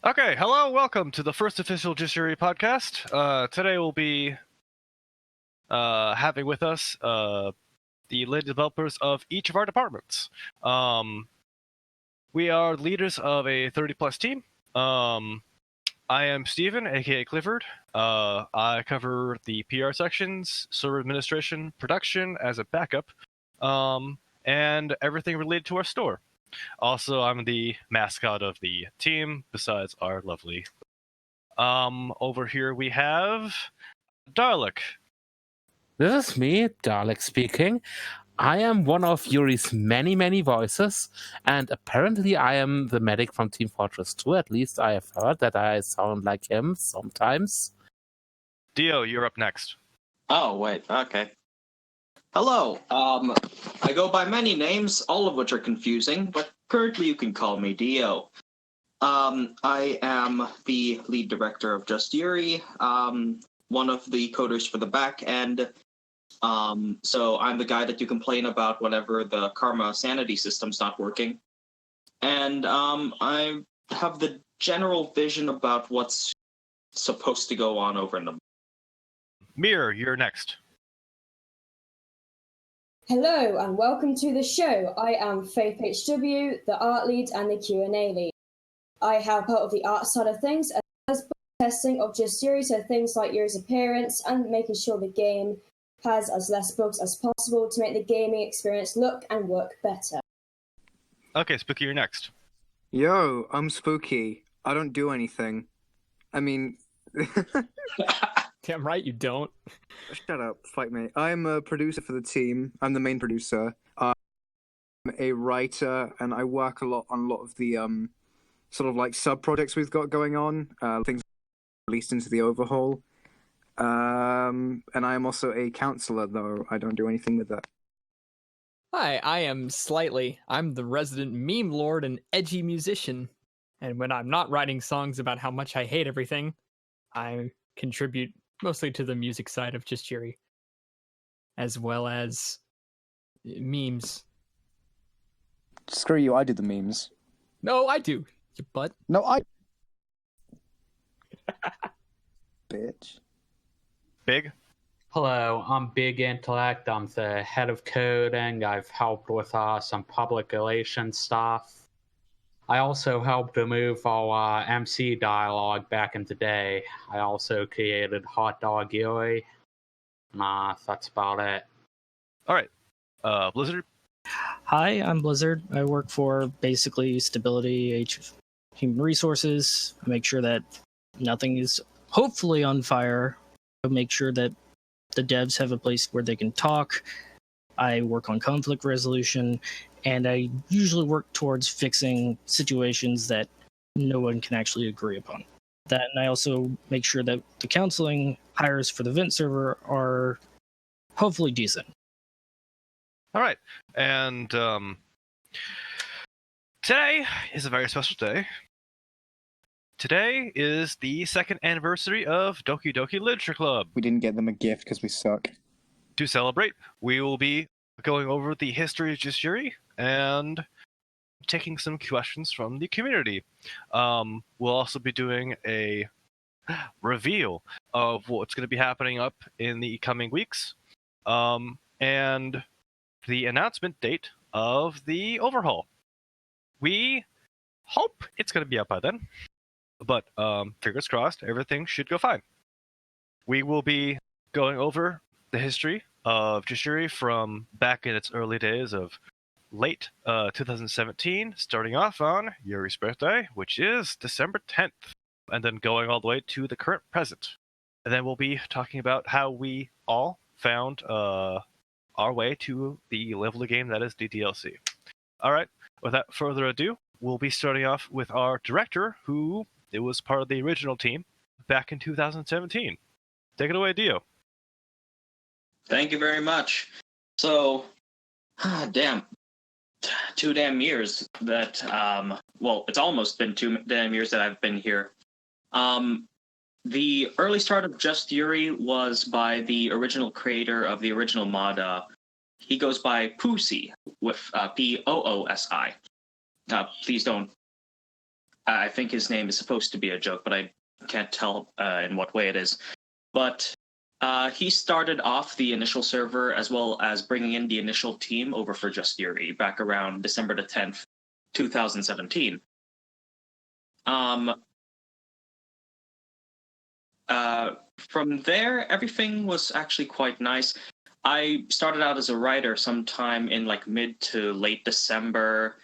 Okay, hello, welcome to the first official Just Yuri podcast. Today we'll be having with us the lead developers of each of our departments. We are leaders of a 30-plus team. I am Steven, aka Clifford. I cover the PR sections, server administration, production as a backup, and everything related to our store. Also, I'm the mascot of the team, besides our lovely. Over here we have Dalek. This is me, Dalek speaking. I am one of Yuri's many voices, and apparently I am the medic from Team Fortress 2. At least I have heard that I sound like him sometimes. Dio, you're up next. Oh, wait, okay. Hello, I go by many names, all of which are confusing, but currently you can call me Dio. I am the lead director of Just Yuri, one of the coders for the back end. So I'm the guy that you complain about whenever the Karma sanity system's not working. And I have the general vision about what's supposed to go on over in the... Mir, you're next. Hello and welcome to the show. I am Faith HW, the art lead and the Q&A lead. I help out with the art side of things as well as testing of Just Yuri, so things like Yuri's appearance and making sure the game has as less bugs as possible to make the gaming experience look and work better. Okay, Spooky, you're next. Yo, I'm Spooky. I don't do anything. I mean... Damn right you don't. Shut up, fight me. I'm a producer for the team. I'm the main producer. I'm a writer, and I work on a lot of the sort of like sub-projects we've got going on. Things released into the Overhaul. And I am also a counselor, though I don't do anything with that. Hi, I am Slightly. I'm the resident meme lord and edgy musician. And when I'm not writing songs about how much I hate everything, I contribute mostly to the music side of Just Yuri, as well as memes. Screw you, I do the memes. No, I do, you butt. No, I... Bitch. Big? Hello, I'm Big Intellect. I'm the head of coding. I've helped with some public relations stuff. I also helped to move our MC dialogue back in the day. I also created Hot Dog Yuri. That's about it. All right. Blizzard? Hi, I'm Blizzard. I work for basically stability, human resources. I make sure that nothing is hopefully on fire. I make sure that the devs have a place where they can talk. I work on conflict resolution, and I usually work towards fixing situations that no one can actually agree upon. That, and I also make sure that the counseling hires for the vent server are hopefully decent. All right. And today is a very special day. Today is the second anniversary of Doki Doki Literature Club. We didn't get them a gift because we suck. To celebrate, we will be going over the history of Just Yuri and taking some questions from the community. We'll also be doing a reveal of what's going to be happening up in the coming weeks, and the announcement date of the Overhaul. We hope it's going to be up by then, but fingers crossed, everything should go fine. We will be going over the history of Just Yuri from back in its early days of late 2017, starting off on Yuri's birthday, which is December 10th, and then going all the way to the current present. And then we'll be talking about how we all found our way to the level of game that is DDLC. All right, without further ado, we'll be starting off with our director, who it was part of the original team back in 2017. Take it away, Dio. Thank you very much. So, damn, 2 damn years that, well, it's almost been 2 damn years that I've been here. The early start of Just Yuri was by the original creator of the original mod. He goes by Poosi, with Poosi. Please don't I think his name is supposed to be a joke, but I can't tell in what way it is. But he started off the initial server as well as bringing in the initial team over for Just Yuri back around December the 10th, 2017. From there, everything was actually quite nice. I started out as a writer sometime in like mid to late December,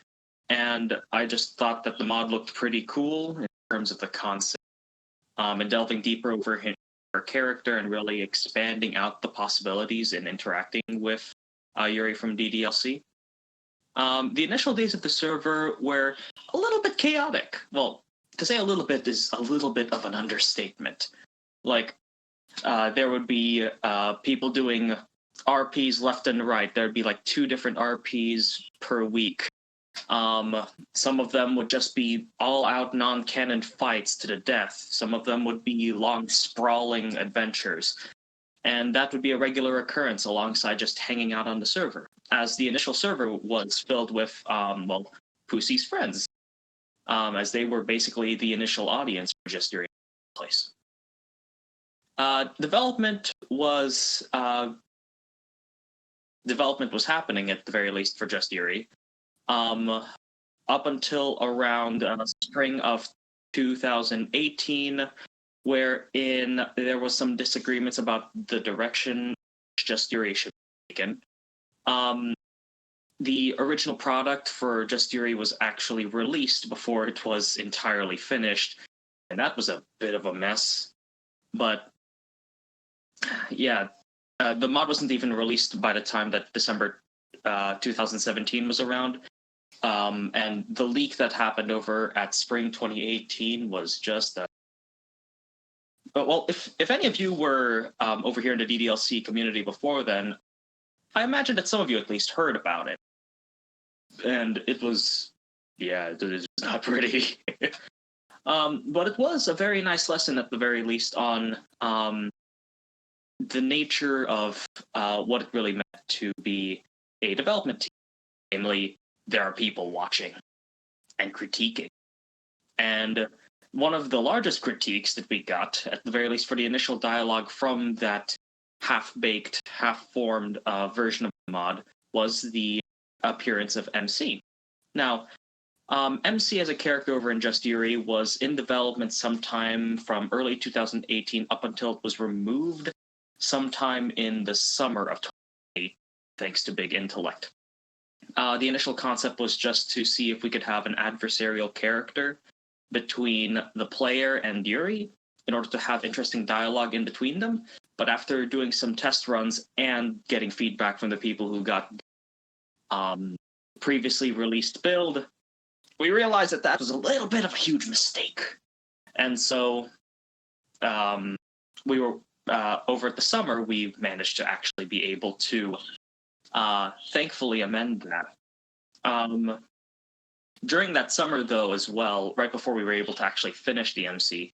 and I just thought that the mod looked pretty cool in terms of the concept, and delving deeper over her character and really expanding out the possibilities and interacting with Yuri from DDLC. The initial days of the server were a little bit chaotic. Well, to say a little bit is a little bit of an understatement. Like, there would be people doing RPs left and right. There'd be like 2 different RPs per week. Some of them would just be all-out non-canon fights to the death. Some of them would be long, sprawling adventures. And that would be a regular occurrence alongside just hanging out on the server, as the initial server was filled with, Pussy's friends, as they were basically the initial audience for Just Yuri place. Development was happening at the very least for Just Yuri. Up until around spring of 2018, wherein there was some disagreements about the direction Just Yuri should be taken. The original product for Just Yuri was actually released before it was entirely finished, and that was a bit of a mess. But yeah, the mod wasn't even released by the time that December 2017 was around. And the leak that happened over at spring 2018 was just well, if any of you were over here in the DDLC community before then, I imagine that some of you at least heard about it. And it was, yeah, it is not pretty. But it was a very nice lesson at the very least on the nature of what it really meant to be a development team. Namely, there are people watching and critiquing. And one of the largest critiques that we got, at the very least for the initial dialogue from that half-baked, half-formed version of the mod, was the appearance of MC. Now, MC as a character over in Just Yuri was in development sometime from early 2018 up until it was removed sometime in the summer of 2020, thanks to Big Intellect. The initial concept was just to see if we could have an adversarial character between the player and Yuri in order to have interesting dialogue in between them. But after doing some test runs and getting feedback from the people who got previously released build, we realized that that was a little bit of a huge mistake. And so we were over at the summer, we managed to actually be able to thankfully amend that. During that summer, though, as well, right before we were able to actually finish the MC,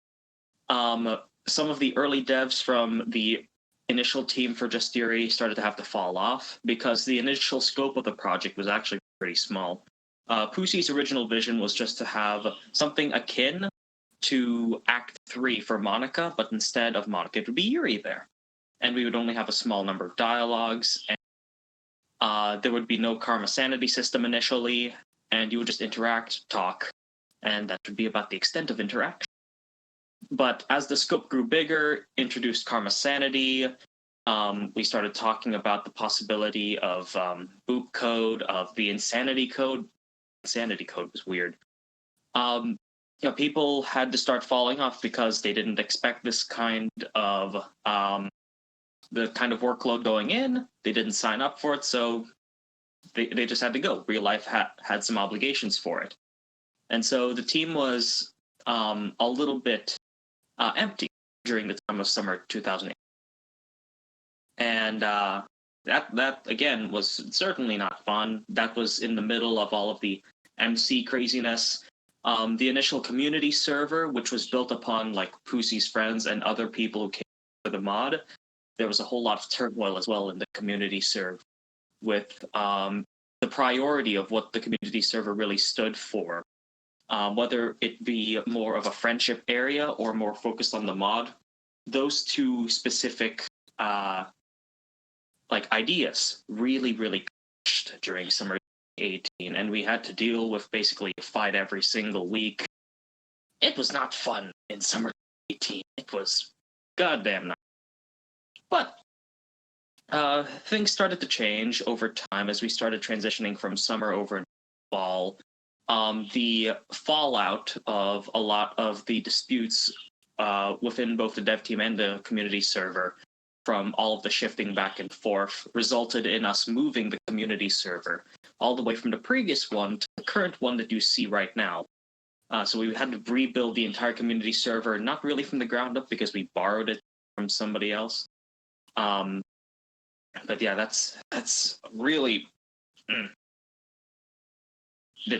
some of the early devs from the initial team for Just Yuri started to have to fall off because the initial scope of the project was actually pretty small. Pussy's original vision was just to have something akin to Act 3 for Monica, but instead of Monica, it would be Yuri there. And we would only have a small number of dialogues, and there would be no karma sanity system initially, and you would just interact, talk, and that would be about the extent of interaction. But as the scope grew bigger, introduced karma sanity, we started talking about the possibility of boop code, of the insanity code. Insanity code was weird. People had to start falling off because they didn't expect this kind of the kind of workload going in. They didn't sign up for it, so they just had to go. Real life had some obligations for it. And so the team was a little bit empty during the time of summer 2008. And that again was certainly not fun. That was in the middle of all of the MC craziness. The initial community server, which was built upon like Pussy's friends and other people who came for the mod, there was a whole lot of turmoil as well in the community server, with the priority of what the community server really stood for whether it be more of a friendship area or more focused on the mod. Those two specific ideas really clashed during summer 2018, and we had to deal with basically a fight every single week. It was not fun in summer 2018. It was goddamn not. But things started to change over time as we started transitioning from summer over into fall. The fallout of a lot of the disputes within both the dev team and the community server from all of the shifting back and forth resulted in us moving the community server all the way from the previous one to the current one that you see right now. So we had to rebuild the entire community server, not really from the ground up because we borrowed it from somebody else. But yeah, that's really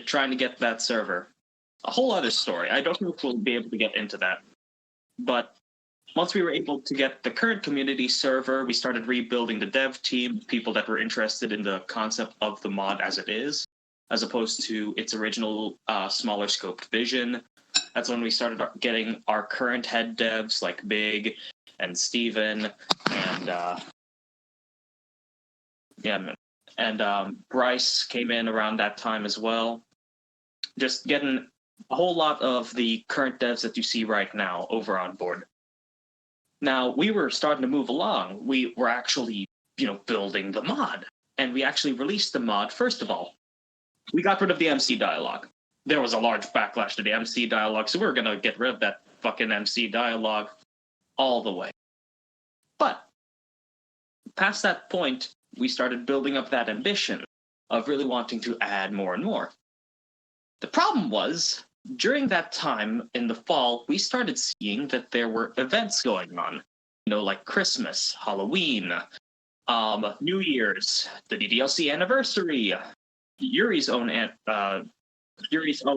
trying to get that server. A whole other story. I don't know if we'll be able to get into that. But once we were able to get the current community server, we started rebuilding the dev team, people that were interested in the concept of the mod as it is, as opposed to its original smaller scoped vision. That's when we started getting our current head devs like Big and Steven and Bryce came in around that time as well. Just getting a whole lot of the current devs that you see right now over on board. Now, we were starting to move along. We were actually, building the mod. And we actually released the mod, first of all. We got rid of the MC dialogue. There was a large backlash to the MC dialogue, so we were going to get rid of that fucking MC dialogue all the way. But past that point, we started building up that ambition of really wanting to add more and more. The problem was, during that time in the fall, we started seeing that there were events going on, like Christmas, Halloween, New Year's, the DDLC anniversary, Yuri's own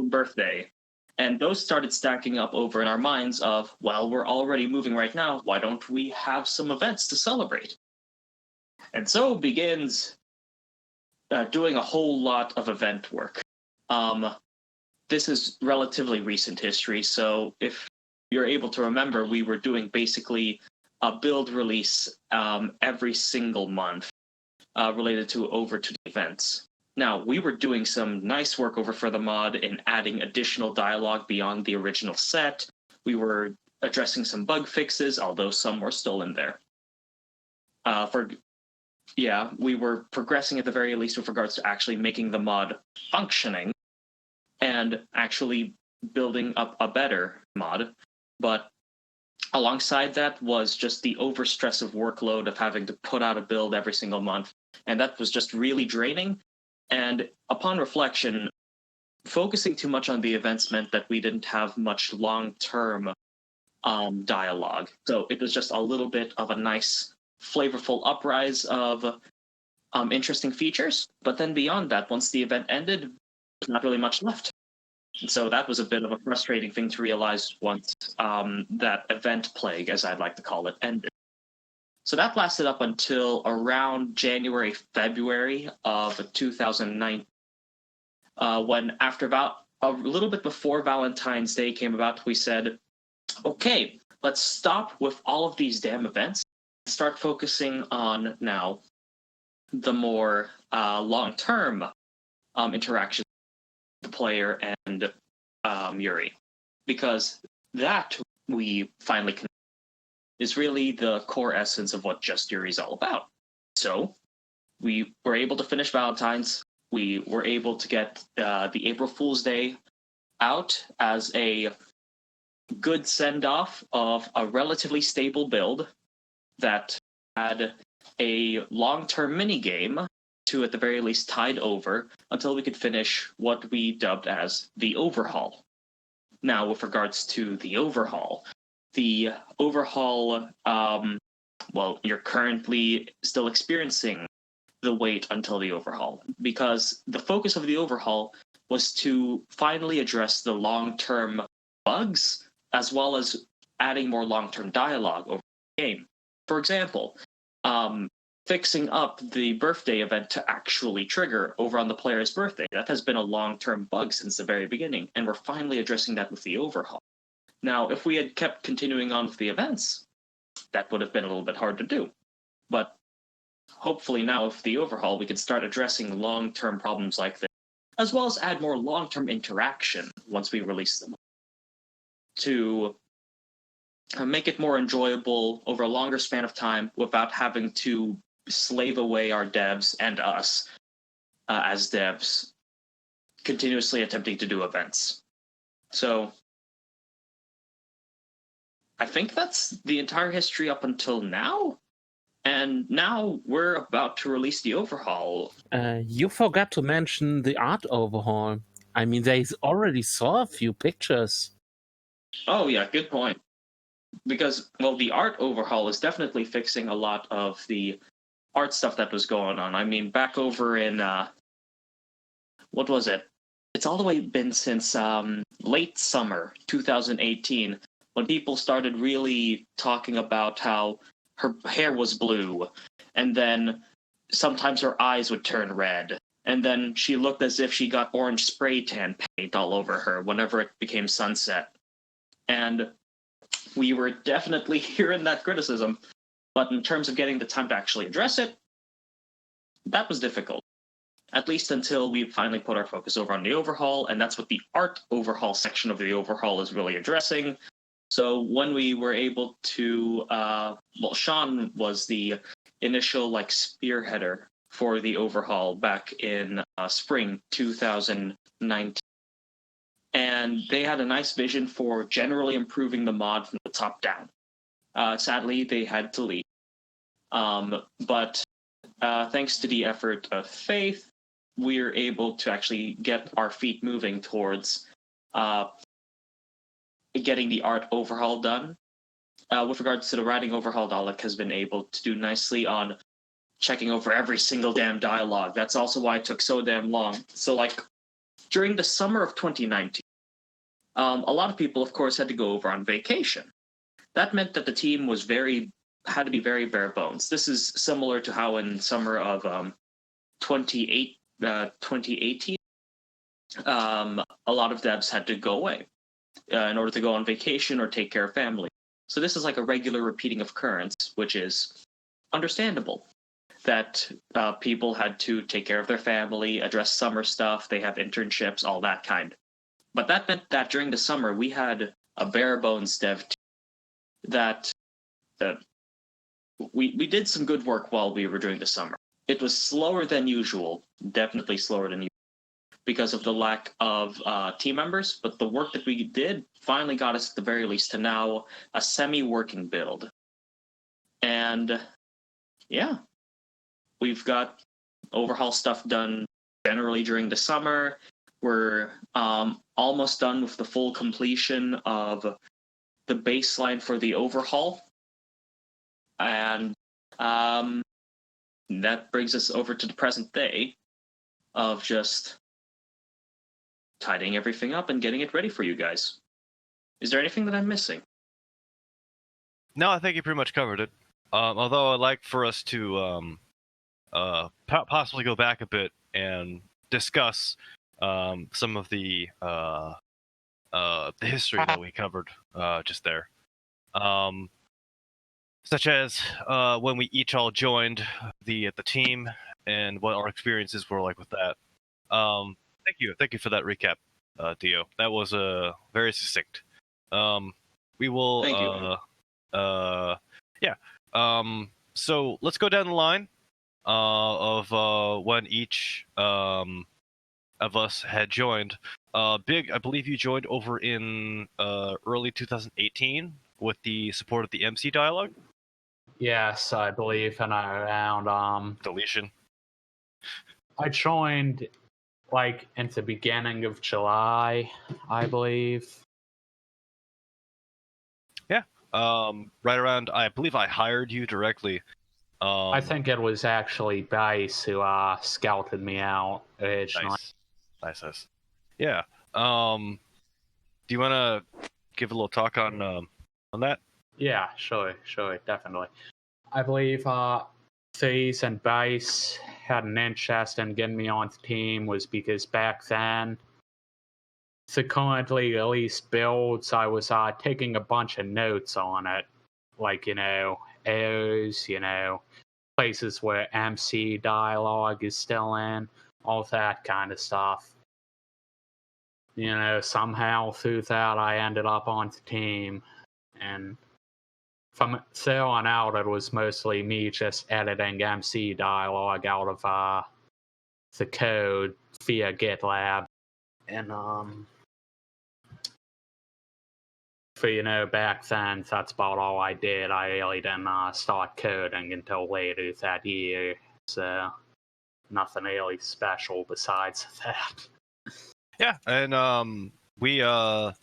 birthday, and those started stacking up over in our minds of, well, we're already moving right now, why don't we have some events to celebrate? And so begins doing a whole lot of event work. This is relatively recent history, so if you're able to remember, we were doing basically a build release every single month related to the events. Now, we were doing some nice work over for the mod in adding additional dialogue beyond the original set. We were addressing some bug fixes, although some were still in there. We were progressing at the very least with regards to actually making the mod functioning and actually building up a better mod. But alongside that was just the overstress of workload of having to put out a build every single month. And that was just really draining. And upon reflection, focusing too much on the events meant that we didn't have much long-term dialogue. So it was just a little bit of a nice, flavorful uprise of interesting features. But then beyond that, once the event ended, there's not really much left. And so that was a bit of a frustrating thing to realize once that event plague, as I'd like to call it, ended. So that lasted up until around January, February of 2009, when after about a little bit before Valentine's Day came about, we said, okay, let's stop with all of these damn events and start focusing on now the more long-term interactions with the player and Yuri, because that we finally is really the core essence of what Just Yuri is all about. So we were able to finish Valentine's. We were able to get the April Fool's Day out as a good send-off of a relatively stable build that had a long-term mini-game to, at the very least, tide over until we could finish what we dubbed as the Overhaul. Now, with regards to the Overhaul, you're currently still experiencing the wait until the Overhaul, because the focus of the Overhaul was to finally address the long-term bugs, as well as adding more long-term dialogue over the game. For example, fixing up the birthday event to actually trigger over on the player's birthday. That has been a long-term bug since the very beginning, and we're finally addressing that with the overhaul. Now, if we had kept continuing on with the events, that would have been a little bit hard to do. But hopefully now, with the overhaul, we can start addressing long-term problems like this, as well as add more long-term interaction once we release them, to make it more enjoyable over a longer span of time without having to slave away our devs and us as devs, continuously attempting to do events. So I think that's the entire history up until now. And now we're about to release the overhaul. You forgot to mention the art overhaul. I mean, they already saw a few pictures. Oh yeah, good point. Because, well, the art overhaul is definitely fixing a lot of the art stuff that was going on. I mean, back over in, what was it? It's all the way been since late summer 2018, when people started really talking about how her hair was blue, and then sometimes her eyes would turn red, and then she looked as if she got orange spray tan paint all over her whenever it became sunset. And we were definitely hearing that criticism, but in terms of getting the time to actually address it, that was difficult. At least until we finally put our focus over on the overhaul, and that's what the art overhaul section of the overhaul is really addressing. So when we were able to, Sean was the initial spearheader for the overhaul back in spring 2019. And they had a nice vision for generally improving the mod from the top down. Sadly, they had to leave. But thanks to the effort of Faith, we're able to actually get our feet moving towards getting the art overhaul done. With regards to the writing overhaul, Dalek has been able to do nicely on checking over every single damn dialogue. That's also why it took so damn long. So, during the summer of 2019, a lot of people, of course, had to go over on vacation. That meant that the team had to be very bare bones. This is similar to how in summer of 2018, a lot of devs had to go away in order to go on vacation or take care of family. So this is like a regular repeating of occurrence, which is understandable. That people had to take care of their family, address summer stuff, they have internships, all that kind. But that meant that during the summer, we had a bare bones dev team that we did some good work while we were doing the summer. It was slower than usual, definitely slower than usual, because of the lack of team members, but the work that we did finally got us at the very least to now a semi-working build. And yeah, we've got overhaul stuff done generally during the summer. We're almost done with the full completion of the baseline for the overhaul. And that brings us over to the present day of just tidying everything up and getting it ready for you guys. Is there anything that I'm missing? No, I think you pretty much covered it. Although I'd like for us to possibly go back a bit and discuss some of the history that we covered just there. Such as when we each all joined the team and what our experiences were like with that. Thank you for that recap, Dio. That was very succinct. We will. Thank you. Yeah. So let's go down the line of when each of us had joined. Big, I believe you joined over in early 2018 with the support of the MC dialogue. Yes, I believe, and around Deletion. I joined in the beginning of July, I believe. Yeah. Right around. I believe I hired you directly. I think it was actually Dice who scouted me out originally. Nice. Yeah. Do you want to give a little talk on that? Yeah, sure, definitely. I believe the reason Bryce had an interest in getting me on the team was because back then, the currently released builds, I was taking a bunch of notes on it. Like, errors, places where MC dialogue is still in, all that kind of stuff. Somehow through that I ended up on the team, and from there on out it was mostly me just editing MC dialogue out of the code via GitLab. And for back then that's about all I did. I really didn't start coding until later that year, so nothing really special besides that. Yeah, and we did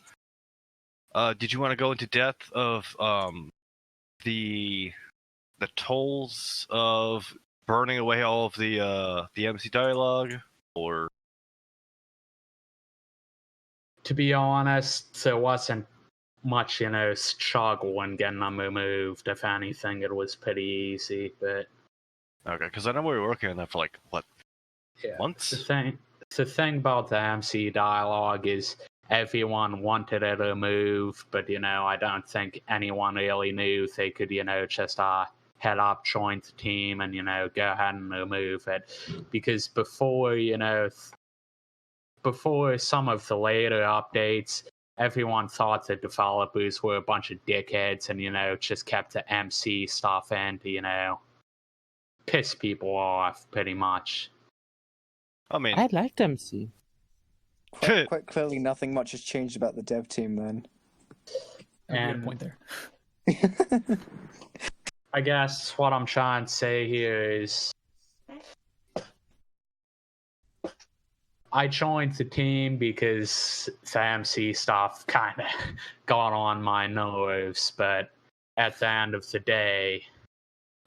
you want to go into depth of the tolls of burning away all of the MC dialogue, or? To be honest, there wasn't much, struggle in getting them removed. If anything, it was pretty easy, but... Okay, because I know we were working on that for, months? The thing about the MC dialogue is everyone wanted it removed, but, I don't think anyone really knew they could, just head up, join the team, and, go ahead and remove it. Because before, before some of the later updates, everyone thought the developers were a bunch of dickheads and, just kept the MC stuff in to, piss people off, pretty much. I mean, I liked MC. Quite clearly, nothing much has changed about the dev team then. And point there. I guess what I'm trying to say here is I joined the team because the MC stuff kind of got on my nerves, but at the end of the day,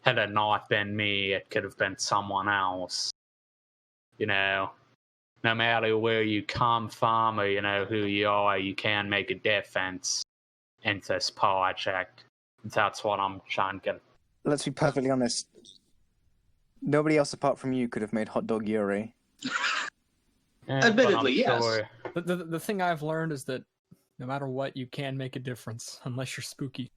had it not been me, it could have been someone else. No matter where you come from or, who you are, you can make a difference in this project. That's what I'm trying to get. Let's be perfectly honest. Nobody else apart from you could have made Hot Dog Yuri. Admittedly, yes. Sure. The thing I've learned is that no matter what, you can make a difference, unless you're spooky.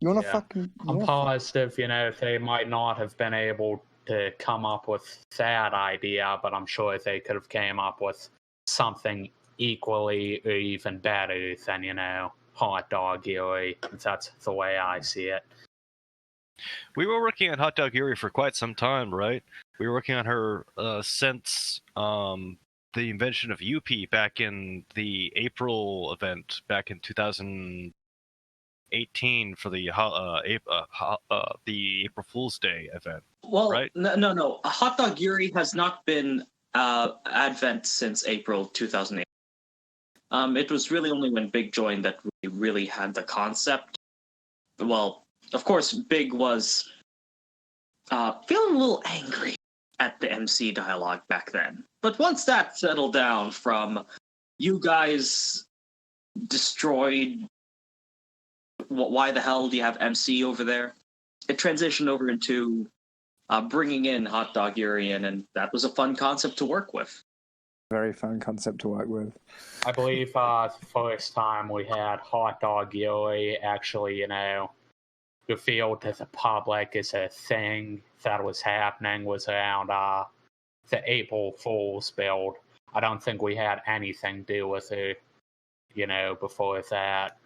You wanna Yeah. fucking... I'm positive, they might not have been able to come up with that idea, but I'm sure they could have came up with something equally or even better than, Hot Dog Yuri. That's the way I see it. we were working on Hot Dog Yuri for quite some time, right? We were working on her since the invention of UP back in the April event back in 2018 for the April Fool's Day event. Well, right? No. Hot Dog Yuri has not been advent since April 2008. It was really only when Big joined that we really had the concept. Well, of course, Big was feeling a little angry at the MC dialogue back then. But once that settled down from you guys destroyed, why the hell do you have MC over there? It transitioned over into bringing in Hot Dog Yuri, and that was a fun concept to work with. Very fun concept to work with. I believe the first time we had Hot Dog Yuri actually, revealed to the public as a thing that was happening was around the April Fool's build. I don't think we had anything to do with it, before that.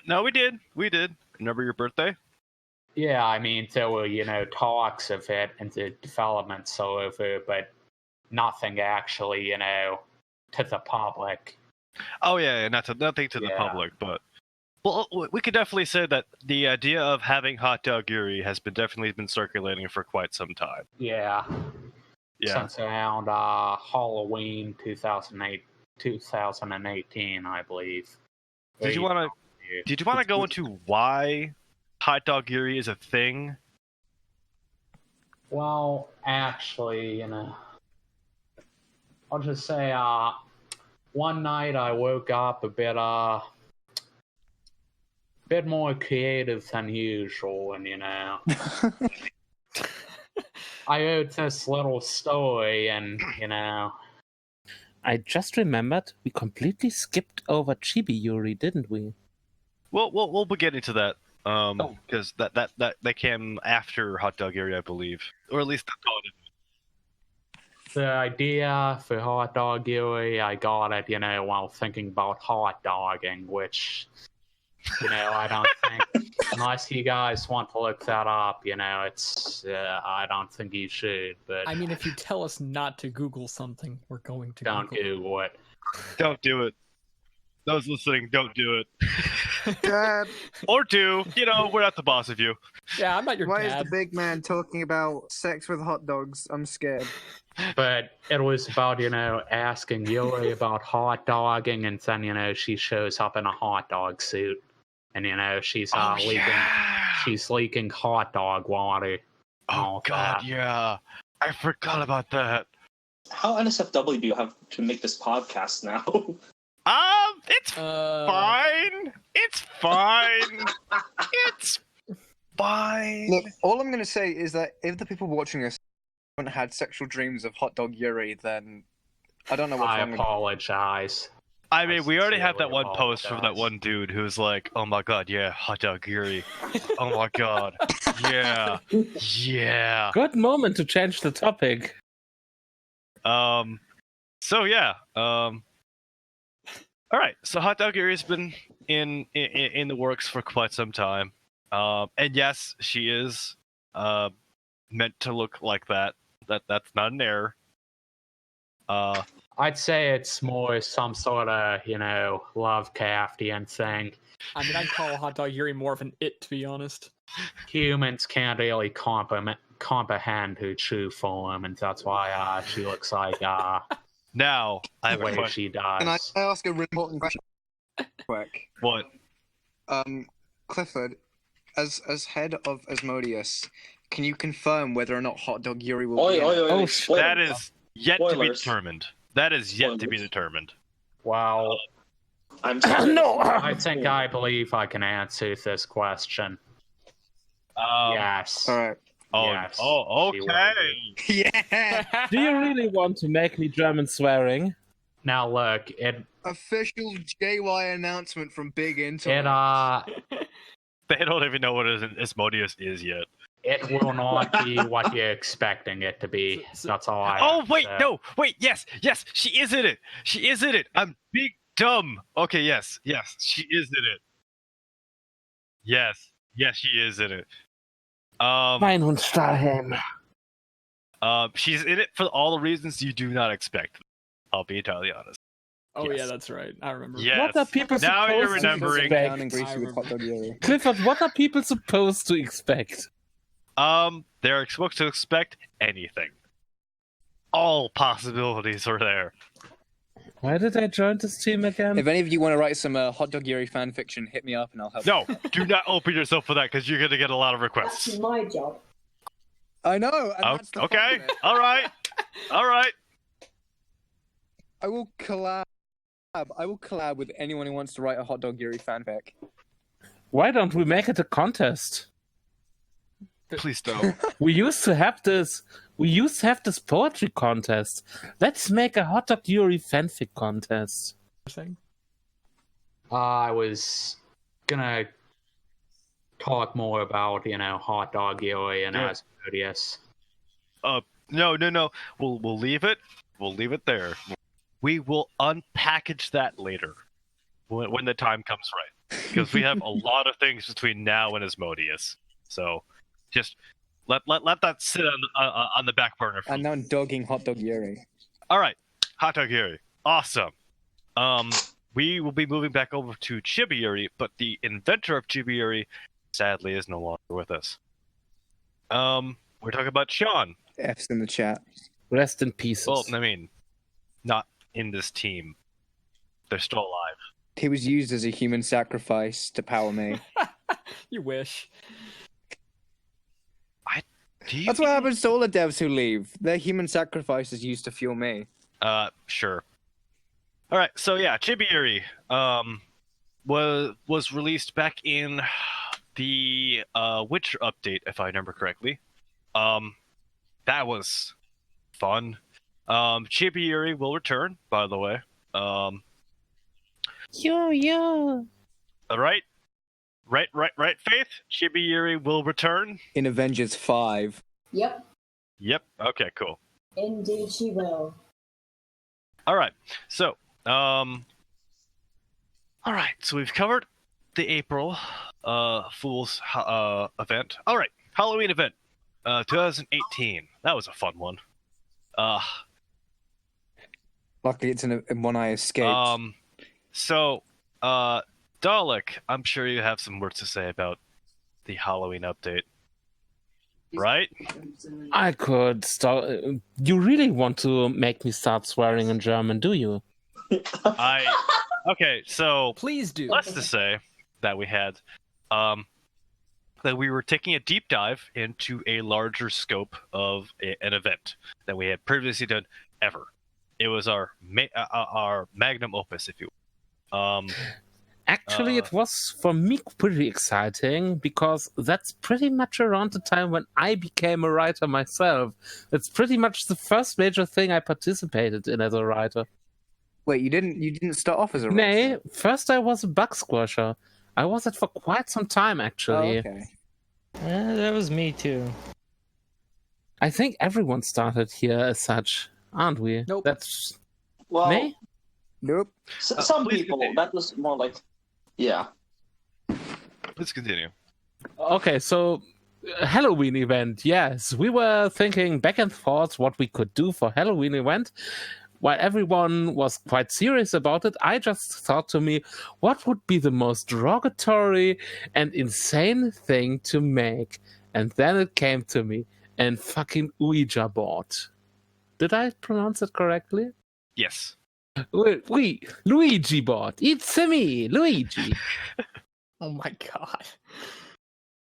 No, we did. Remember your birthday? Yeah, I mean, there were, talks of it and the development over, but nothing actually, to the public. Oh yeah, nothing to the public, but well, we could definitely say that the idea of having Hot Dog Yuri has definitely been circulating for quite some time. Yeah. Since around Halloween 2018, I believe. Did you want to go into why Hot Dog Yuri is a thing? Well, actually, I'll just say, one night I woke up a bit more creative than usual, and I owed this little story, and I just remembered we completely skipped over Chibi Yuri, didn't we? We'll be getting to that. Because that came after Hot Dog Area, I believe, or at least that's all it is. the idea for hot dog Yuri, I got it, while thinking about hot dogging, which, I don't think, unless you guys want to look that up, it's, I don't think you should, but... I mean, if you tell us not to Google something, we're going to don't Google it. Don't do it. Those listening, don't do it. Dad, Or do. We're not the boss of you. Yeah, I'm not your why dad. is the big man talking about sex with hot dogs? I'm scared. But it was about, asking Yuri about hot dogging, and then, she shows up in a hot dog suit. And, she's she's leaking hot dog water. Oh, God, yeah. I forgot about that. How NSFW do you have to make this podcast now? It's fine. It's fine. It's fine. Look, all I'm going to say is that if the people watching us haven't had sexual dreams of hot dog Yuri, then I don't know what's I wrong with apologize. I mean, we already have that sincerely one post from that apologize. one dude who's like, "Oh my god, yeah, hot dog Yuri. Oh my god, yeah, yeah." Good moment to change the topic. So yeah. All right. So hot dog Yuri has been in the works for quite some time. And yes, she is meant to look like that. That's not an error. I'd say it's more some sort of, Lovecraftian thing. I mean, I'd call Hot Dog Yuri more of an it, to be honest. Humans can't really comprehend her true form, and that's why she looks like Now I have the a way question. she does. Can I ask a really important question? Quick. What? Clifford, as head of Asmodeus, can you confirm whether or not hot dog Yuri will Oi, be in oi, it? oi, Oh, oi, spoilers. That is yet to be Spoilers. determined. That is yet to be Spoilers. determined. Well, I'm sorry. No! I believe I can answer this question. Yes. All right. Oh, Yes, oh, she will okay. Yeah. Do you really want to make me German swearing? Now look, Official JY announcement from Big Intel. They don't even know what Asmodeus is yet. it will not be what you're expecting it to be. That's all I Oh have to wait, say. no, wait, yes, she is in it. She is in it. I'm big dumb. Okay, yes, she is in it. Yes, she is in it. Mein Hund Stahlhelm. She's in it for all the reasons you do not expect. I'll be entirely honest. Oh Yes. yeah, that's right. I remember. Yes. What are people Now supposed you're to remembering. Down and expect? greasy with hot dog Yuri. Clifford, what are people supposed to expect? They're supposed to expect anything. All possibilities are there. Why did I join this team again? If any of you want to write some hot dog Yuri fan fiction, hit me up and I'll help. No, do not open yourself for that because you're gonna get a lot of That's requests. my job. I know. And Oh, that's the fun okay, of it. all right. I will collab. I will collab with anyone who wants to write a hot dog Yuri fanfic. Why don't we make it a contest? Please don't. We used to have this. We used to have this poetry contest. Let's make a hot dog Yuri fanfic contest. I was gonna talk more about, hot dog Yuri and Yeah. Asmodeus. No. We'll leave it. We'll leave it there. We will unpackage that later when the time comes right, because we have a lot of things between now and Asmodeus. So just let that sit on the back burner. For And now I'm dogging hot dog Yuri. All right, hot dog Yuri, awesome. We will be moving back over to Chibi Yuri, but the inventor of Chibi Yuri sadly is no longer with us. We're talking about Sean. F's in the chat. Rest in pieces. Well, I mean, not in this team. They're still alive. He was used as a human sacrifice to power me. You wish. Do you? That's what happens to all the devs who leave. Their human sacrifice is used to fuel me. Sure. All right. So yeah, Chibi Yuri was released back in the Witcher update, if I remember correctly. that was fun. Chibi Yuri will return, by the way. Yo. Right, Faith? Chibi Yuri will return? In Avengers 5. Yep, Yep, okay, cool. indeed she will. Alright, so, alright, so we've covered the April Fool's event. Alright, Halloween event, 2018. That was a fun one. Luckily, it's in one I escaped. So, Dalek, I'm sure you have some words to say about the Halloween update. Right? I could start. You really want to make me start swearing in German, do you? Okay, so Please do. let's just say that we had that we were taking a deep dive into a larger scope of an event that we had previously done ever. It was our magnum opus, if you will. Actually, it was for me pretty exciting because that's pretty much around the time when I became a writer myself. It's pretty much the first major thing I participated in as a writer. Wait, you didn't start off as a writer? Nay, first I was a bug squasher. I was it for quite some time, Oh, actually. okay. That was me too. I think everyone started here as such, aren't we? Nope. That's Well, me? Nope. some please people. continue. That was more like, yeah. Let's continue. Okay, so Halloween event. Yes, we were thinking back and forth what we could do for Halloween event. While everyone was quite serious about it, I just thought to me, what would be the most derogatory and insane thing to make? And then it came to me, and fucking Ouija board. Did I pronounce it correctly? Yes. Luigi board. It's me, Luigi. Oh my god.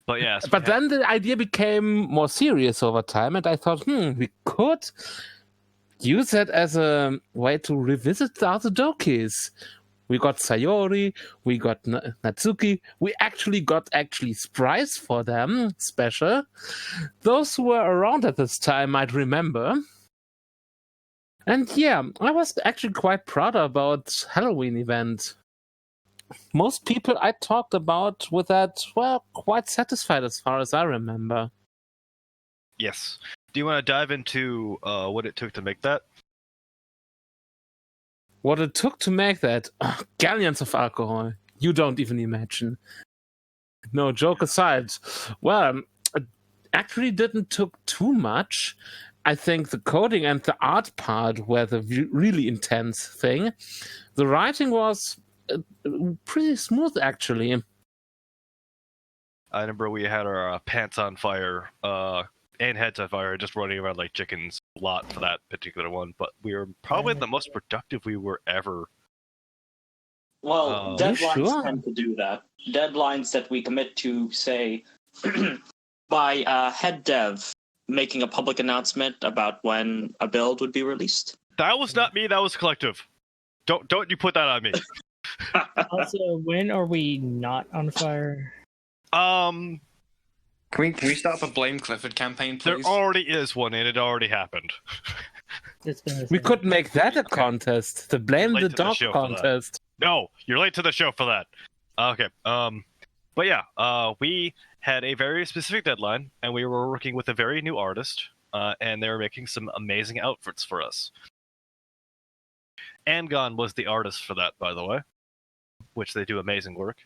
But yes. But then the idea became more serious over time, and I thought, we could use that as a way to revisit the other Dokis. We got Sayori, we got Natsuki, we actually got sprites for them, special. Those who were around at this time might remember. And yeah, I was actually quite proud about Halloween event. Most people I talked about with that were quite satisfied as far as I remember. Yes. Do you want to dive into what it took to make that? What it took to make that? Gallons of alcohol. You don't even imagine. No, joke aside. Well, it actually didn't took too much. I think the coding and the art part were the really intense thing. The writing was pretty smooth, actually. I remember we had our pants on fire and heads on fire, just running around like chickens a lot for that particular one. But we were probably the most productive we were ever. Well, you deadlines sure? tend to do that. Deadlines that we commit to, say, by head dev making a public announcement about when a build would be released. That was not me. That was collective. Don't you put that on me. Also, when are we not on fire? Um, Can we start up a Blame Clifford campaign, there please? already is one, and it already happened. It's been a We thing. could make that a contest. The Blame Late the to the Dog show for that. contest. No, you're late to the show for that. Okay. But yeah, we had a very specific deadline, and we were working with a very new artist, and they were making some amazing outfits for us. Angon was the artist for that, by the way, which they do amazing work.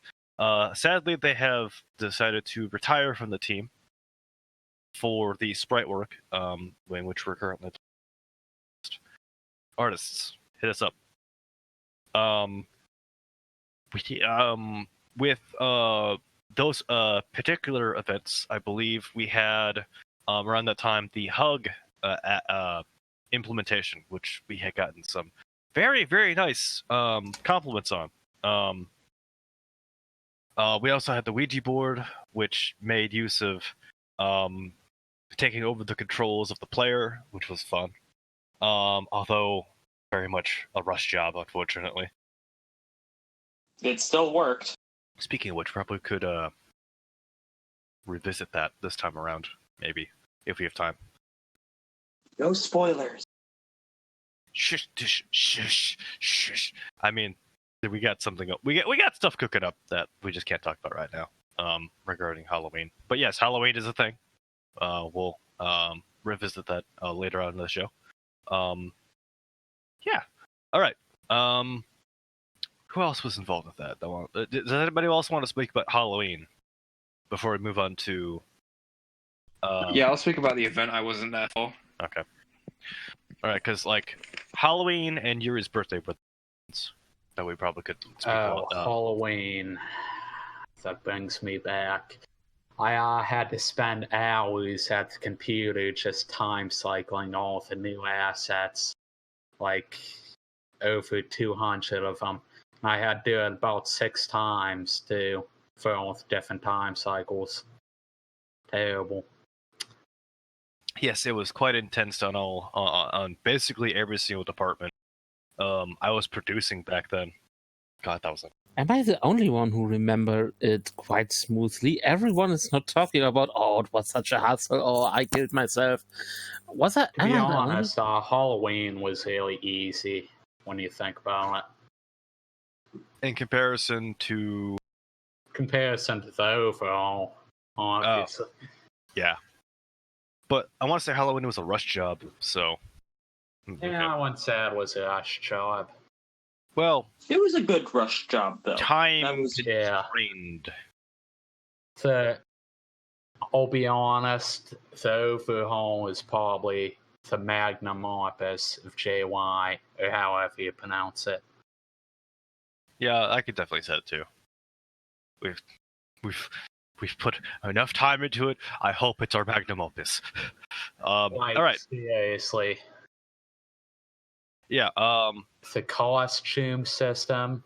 Sadly, they have decided to retire from the team for the sprite work, in which we're currently artists. Hit us up. With those particular events, I believe we had around that time the Hug implementation, which we had gotten some very, very nice compliments on. We also had the Ouija board, which made use of taking over the controls of the player, which was fun. Although very much a rush job, unfortunately. It still worked. Speaking of which, probably could revisit that this time around, maybe, if we have time. No spoilers. Shush, shush, shush, shush. I mean, we got something. We got stuff cooking up that we just can't talk about right now. Regarding Halloween, but yes, Halloween is a thing. We'll revisit that later on in the show. Yeah. All right. Who else was involved with that? Does anybody else want to speak about Halloween before we move on to? Yeah, I'll speak about the event I wasn't there for. Okay. All right, because Halloween and Yuri's birthday were things that we probably could speak about. Halloween. That brings me back. I had to spend hours at the computer just time cycling all the new assets, like over 200 of them. I had to do it about 6 times too, for all the different time cycles. Terrible. Yes, it was quite intense on basically every single department. I was producing back then. God, that was Am I the only one who remember it quite smoothly? Everyone is not talking about, oh, it was such a hassle, or I killed myself. Was that? To be honest, Halloween was really easy when you think about it. In comparison to the Overhaul, obviously. Yeah. But I want to say Halloween was a rush job, so... Yeah, I wouldn't say it was a rush job. Well... It was a good rush job, though. Time trained. I'll be honest, the Overhaul is probably the magnum opus of JY, or however you pronounce it. Yeah, I could definitely say it too. We've put enough time into it. I hope it's our magnum opus. All right. Seriously. Yeah. The costume system.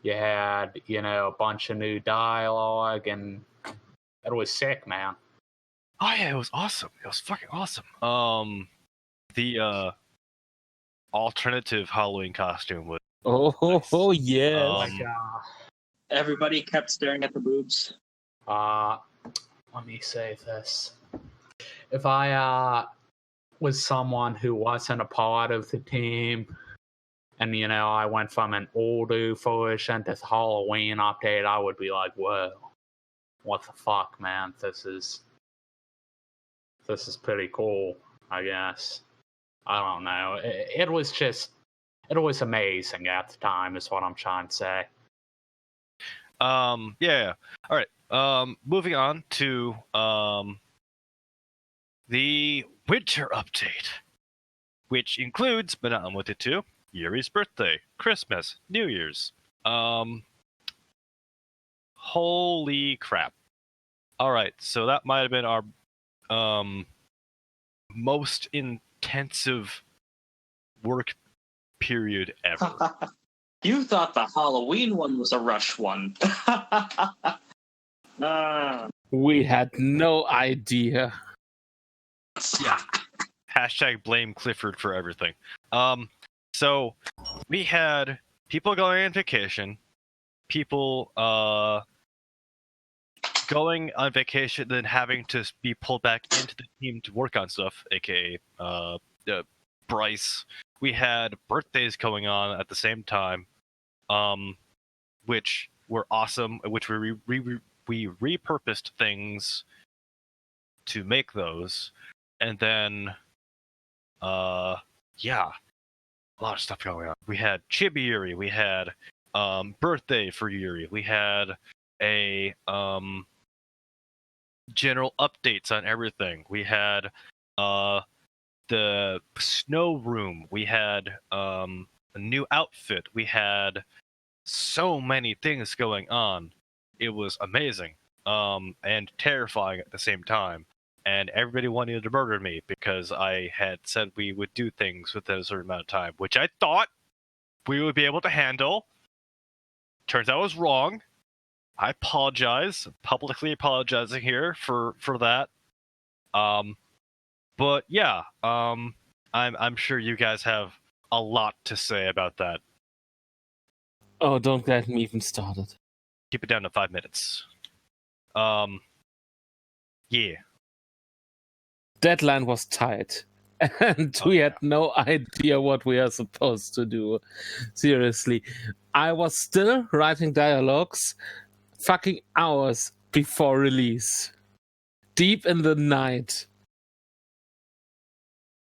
You had, a bunch of new dialogue, and it was sick, man. Oh yeah, it was awesome. It was fucking awesome. The alternative Halloween costume was. Oh yes. Oh my god. Everybody kept staring at the boobs. Let me say this. If I was someone who wasn't a part of the team, and I went from an older version to the Halloween update, I would be like, whoa, what the fuck, man? This is pretty cool, I guess. I don't know. It was amazing at the time, is what I'm trying to say. Yeah. All right. Moving on to the winter update, which includes, but not limited to, Yuri's birthday, Christmas, New Year's. Holy crap. All right, so that might have been our most intensive work period ever. You thought the Halloween one was a rush one. We had no idea. Yeah. Hashtag blame Clifford for everything. So we had people going on vacation, people going on vacation, then having to be pulled back into the team to work on stuff, aka Bryce. We had birthdays going on at the same time, which were awesome, which we repurposed things to make those. And then, yeah, a lot of stuff going on. We had Chibi Yuri, we had birthday for Yuri, we had a general updates on everything. We had the snow room, we had a new outfit, we had so many things going on. It was amazing and terrifying at the same time. And everybody wanted to murder me because I had said we would do things within a certain amount of time, which I thought we would be able to handle. Turns out I was wrong. I apologize, publicly apologizing here for that. But yeah, I'm sure you guys have a lot to say about that. Oh, don't get me even started. Keep it down to 5 minutes. Yeah. Deadline was tight. and we had no idea what we are supposed to do. Seriously. I was still writing dialogues fucking hours before release. Deep in the night.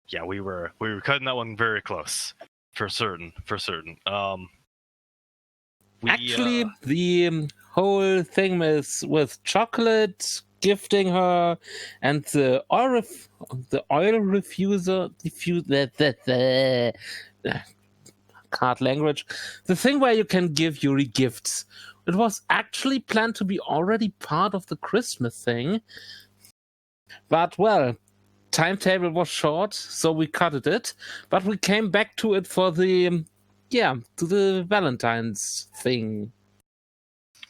Yeah, we were cutting that one very close. For certain. Actually, the whole thing with chocolate gifting her and the oil card language, the thing where you can give Yuri gifts. It was actually planned to be already part of the Christmas thing, but well, timetable was short, so we cut it. But we came back to it for the Valentine's thing.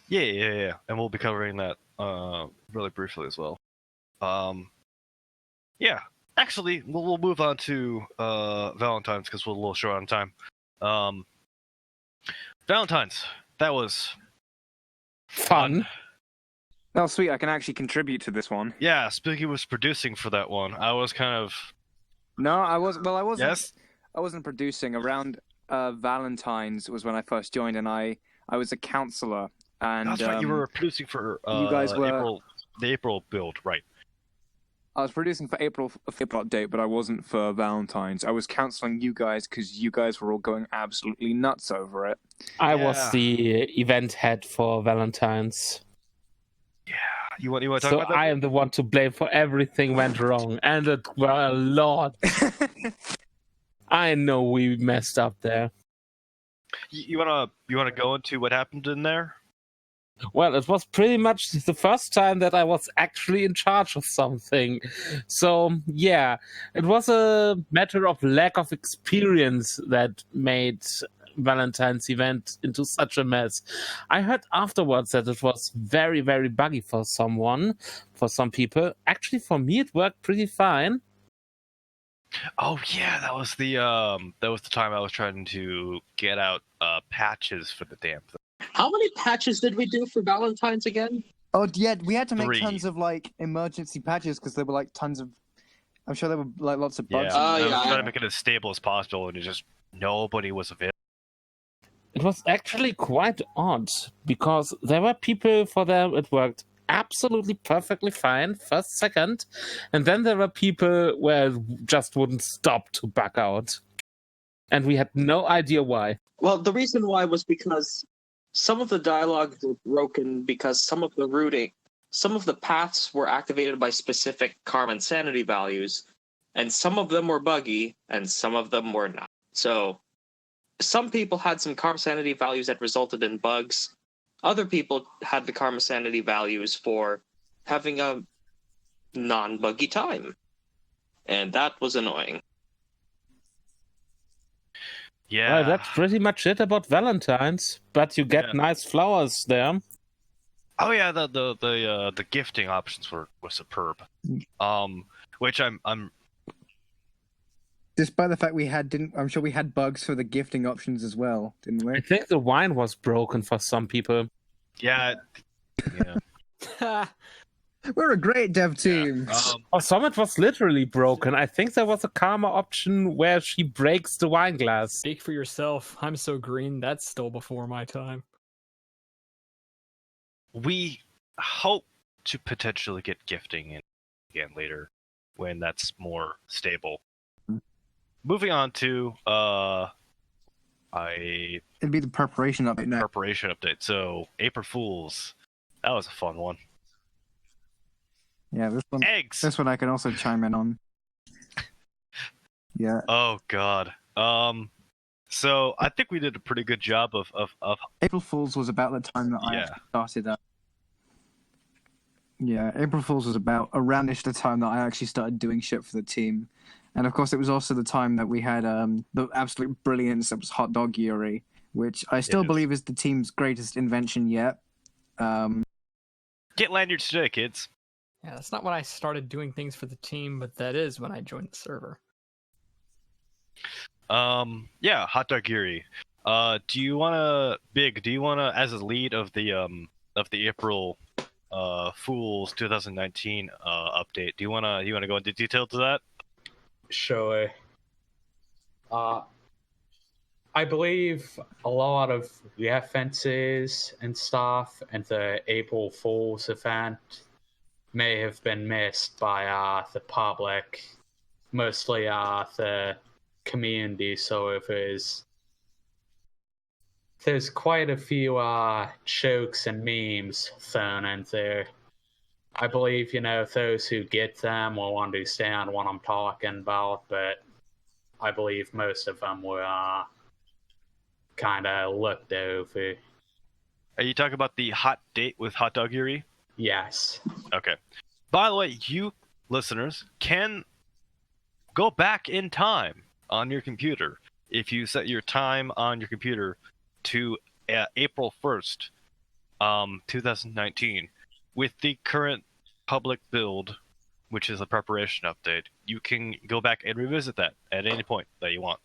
Yeah, and we'll be covering that really briefly as well. Yeah, actually, we'll move on to Valentine's because we're a little short on time. Valentine's, that was fun. Oh, sweet! I can actually contribute to this one. Yeah, Spooky was producing for that one. I was kind of. No, I was. Well, I wasn't. Yes. I wasn't producing. Around Valentine's was when I first joined, and I was a counselor. And that's right. You were producing for you guys were the April build, right? I was producing for April update, but I wasn't for Valentine's. I was counseling you guys because you guys were all going absolutely nuts over it. I was the event head for Valentine's. Yeah, you want to talk so about that? I am the one to blame for everything went wrong, and it were a lot. I know we messed up there. You wanna go into what happened in there? Well, it was pretty much the first time that I was actually in charge of something. So, yeah, it was a matter of lack of experience that made Valentine's event into such a mess. I heard afterwards that it was very, very buggy for some people. Actually, for me, it worked pretty fine. Oh yeah, that was the time I was trying to get out patches for the damn thing. How many patches did we do for Valentine's again? Oh yeah, we had to make 3. tons of like emergency patches because there were like tons of. I'm sure there were like lots of bugs. Yeah, I was trying to make it as stable as possible, and it just nobody was available. It was actually quite odd because there were people for them it worked absolutely perfectly fine first, second, and then there were people where it just wouldn't stop to bug out, and we had no idea why. Well, the reason why was because some of the dialogue were broken because some of the paths were activated by specific karma and sanity values, and some of them were buggy, and some of them were not. So, some people had some karma sanity values that resulted in bugs. Other people had the karma sanity values for having a non-buggy time. And that was annoying. Yeah, Well, that's pretty much it about Valentine's, but you get nice flowers there. Oh yeah, the gifting options were superb. Which I'm Despite the fact I'm sure we had bugs for the gifting options as well, didn't we? I think the wine was broken for some people. yeah. We're a great dev team. For some, it was literally broken. I think there was a karma option where she breaks the wine glass. Speak for yourself. I'm so green. That's still before my time. We hope to potentially get gifting in again later when that's more stable. Moving on to It'd be the preparation update now. preparation update. So April Fools, that was a fun one. Yeah, Eggs. This one I can also chime in on. Yeah. Oh god. So I think we did a pretty good job of April Fools was about the time that I actually started. Yeah, April Fools was about aroundish the time that I actually started doing shit for the team, and of course it was also the time that we had the absolute brilliance that was Hot Dog Yuri, which I still believe is the team's greatest invention yet. Get lanyards today, kids. Yeah, that's not when I started doing things for the team, but that is when I joined the server. Yeah, Hot Dog Yuri. Do you wanna as a lead of the April Fools 2019 update, do you wanna go into detail to that? Sure. I believe a lot of references and stuff in the April Fool's event may have been missed by the public, mostly the community servers. There's quite a few jokes and memes thrown in there. I believe, those who get them will understand what I'm talking about, but I believe most of them were kind of looked over. Are you talking about the hot date with Hot Dog Yuri? Yes. Okay. By the way, you listeners can go back in time on your computer if you set your time on your computer to April 1st, 2019. With the current public build, which is a preparation update, you can go back and revisit that at any point that you want.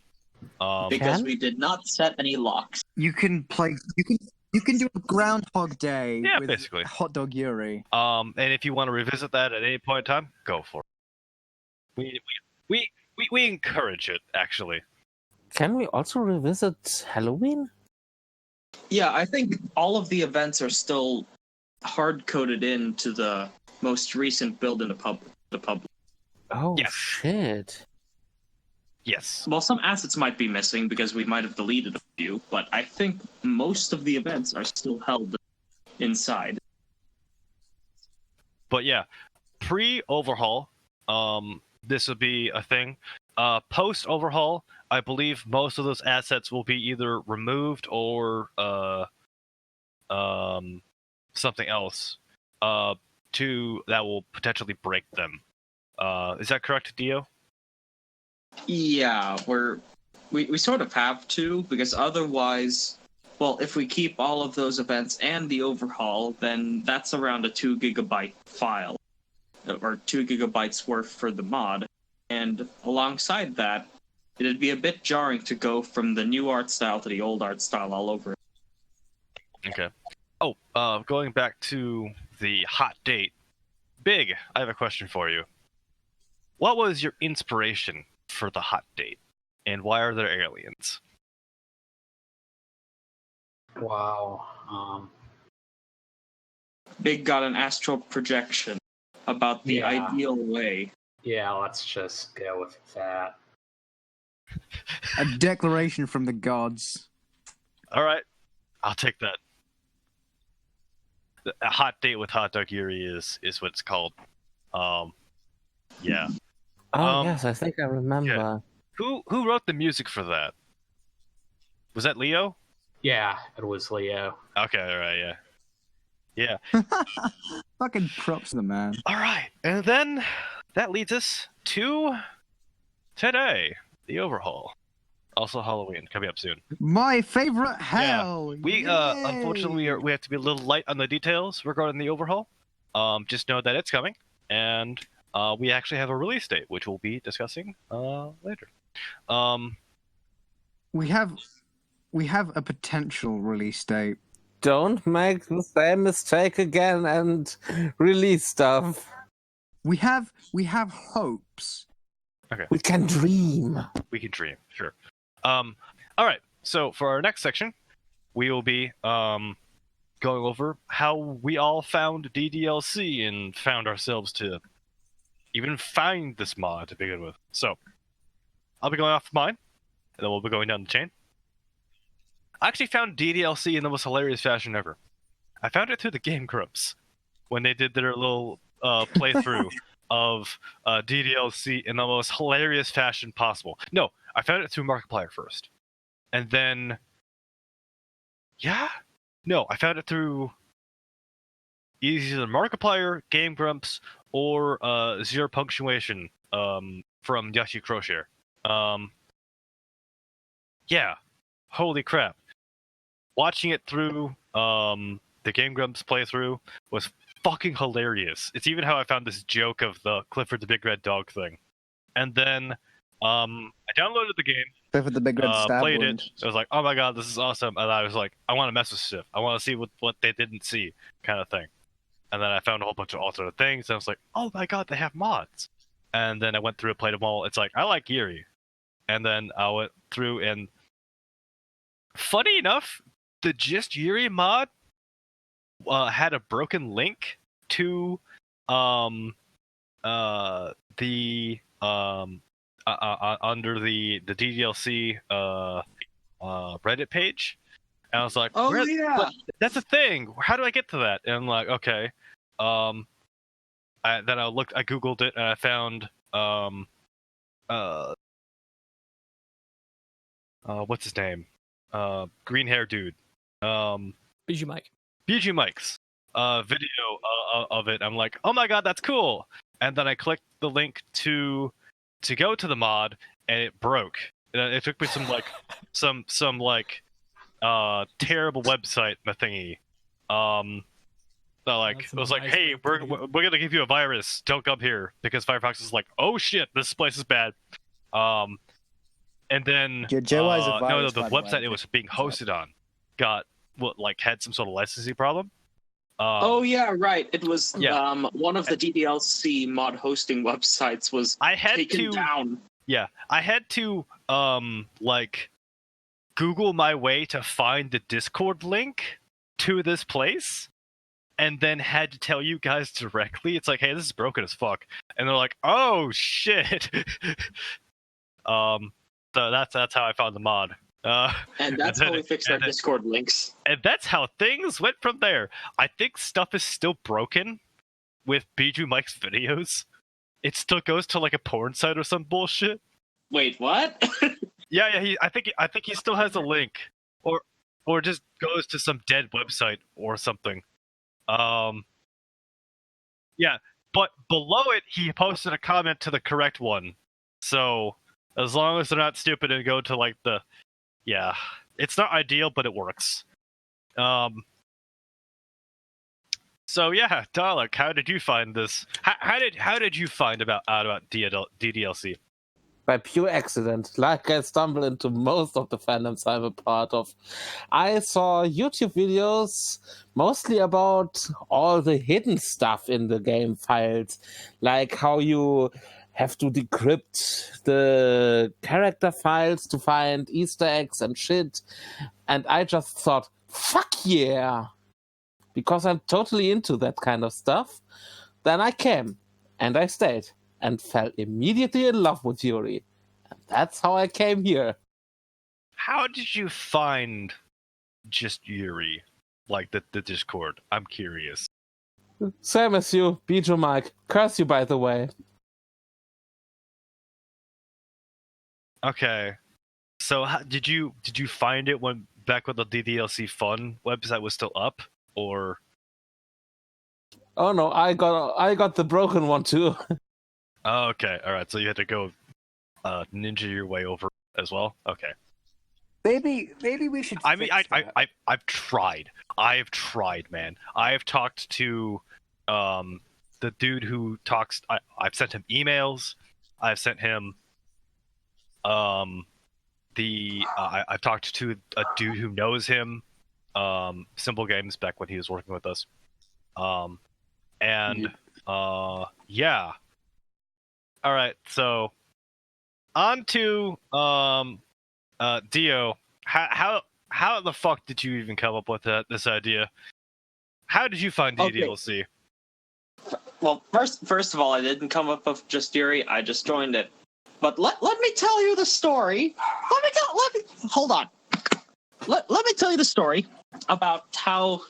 Because we did not set any locks. You can play. You can do a Groundhog Day. Yeah, with basically. Hot Dog Yuri. And if you want to revisit that at any point in time, go for it. We encourage it, actually. Can we also revisit Halloween? Yeah, I think all of the events are still hard-coded into the most recent build in the public. Oh, Yes. shit. Yes. Well, some assets might be missing because we might have deleted a few, but I think most of the events are still held inside. But yeah, pre-Overhaul, this would be a thing. Post-Overhaul, I believe most of those assets will be either removed or something else that will potentially break them. Is that correct, Dio? Yeah, we sort of have to, because otherwise, well, if we keep all of those events and the overhaul, then that's around a 2 gigabyte file, or 2 gigabytes worth for the mod. And alongside that, it'd be a bit jarring to go from the new art style to the old art style all over. Okay. Oh, going back to the hot date. Big, I have a question for you. What was your inspiration for the hot date, and why are there aliens? Wow. Big got an astral projection about the ideal way. Yeah, let's just go with that. A declaration from the gods. All right, I'll take that. A hot date with Hot Dog Yuri is what it's called. Yeah. Oh, yes, I think I remember. Yeah. Who wrote the music for that? Was that Leo? Yeah, it was Leo. Okay, all right, yeah. Fucking props to the man. All right, and then that leads us to today, the Overhaul. Also Halloween, coming up soon. My favorite hell. Yeah. We unfortunately we have to be a little light on the details regarding the Overhaul. Just know that it's coming, and we actually have a release date, which we'll be discussing later. We have a potential release date. Don't make the same mistake again and release stuff. We have hopes. Okay. We can dream. We can dream, sure. All right. So for our next section, we will be going over how we all found DDLC and found ourselves to even find this mod to begin with. So I'll be going off mine, and then we'll be going down the chain. I actually found DDLC in the most hilarious fashion ever. I found it through the Game Grumps when they did their little playthrough of DDLC in the most hilarious fashion possible. No, I found it through Markiplier first. And then... Yeah? No, I found it through either Markiplier, Game Grumps, or Zero Punctuation from Yoshi Crochet. Yeah. Holy crap. Watching it through the Game Grumps playthrough was fucking hilarious. It's even how I found this joke of the Clifford the Big Red Dog thing. And then I downloaded the game. Clifford the Big Red Stab played wound. it. I was like, oh my god, this is awesome. And I was like, I want to mess with stuff. I want to see what they didn't see, kind of thing. And then I found a whole bunch of alternate things, and I was like, oh my god, they have mods. and then I went through and played them all. It's like, I like Yuri. And then I went through, and funny enough, the Just Yuri mod had a broken link to under the DDLC Reddit page, and I was like, Oh yeah, that's a thing. How do I get to that? And I'm like, okay. Then I googled it, and I found what's his name? Green hair dude. Bijou Mike. Bijou Mike's video of it. I'm like, oh my god, that's cool. And then I clicked the link to go to the mod, and it broke. It took me some terrible website thingy. It was like, hey, we're gonna give you a virus. Don't come here, because Firefox is like, oh shit, this place is bad. And then Your JY is a virus, the by the website way. it was being hosted on had some sort of licensing problem. Oh yeah, right. It was Yeah. One of the DDLC mod hosting websites was taken down. Yeah, I had to Google my way to find the Discord link to this place, and then had to tell you guys directly. It's like, hey, this is broken as fuck, and they're like, oh shit. So that's how I found the mod. And that's how we fixed our Discord links. And that's how things went from there. I think stuff is still broken with Bijou Mike's videos. It still goes to like a porn site or some bullshit. Wait, what? Yeah. I think he still has a link, or just goes to some dead website or something. Yeah, but below it he posted a comment to the correct one. So as long as they're not stupid and go to like the. Yeah, it's not ideal, but it works. So yeah, Dalek, how did you find this? How did you find out about DDLC? By pure accident, like I stumbled into most of the fandoms I'm a part of. I saw YouTube videos mostly about all the hidden stuff in the game files, like how you have to decrypt the character files to find Easter eggs and shit. And I just thought, fuck yeah! Because I'm totally into that kind of stuff. Then I came, and I stayed, and fell immediately in love with Yuri. And that's how I came here. How did you find Just Yuri? Like the Discord? I'm curious. Same as you, Bijou Mike. Curse you, by the way. Okay, so did you find it back when the DDLC Fun website was still up, or? Oh no, I got the broken one too. Oh, okay, all right. So you had to go ninja your way over as well. Okay. Maybe we should. I mean, I've tried. I've tried, man. I've talked to the dude who talks. I've sent him emails. I've sent him. I've talked to a dude who knows him, Simple Games, back when he was working with us, yeah. All right, so on to Dio. How the fuck did you even come up with this idea? How did you find DDLC? Well, first of all, I didn't come up with Just Yuri. I just joined it. But let me tell you the story. Hold on. Let me tell you the story about how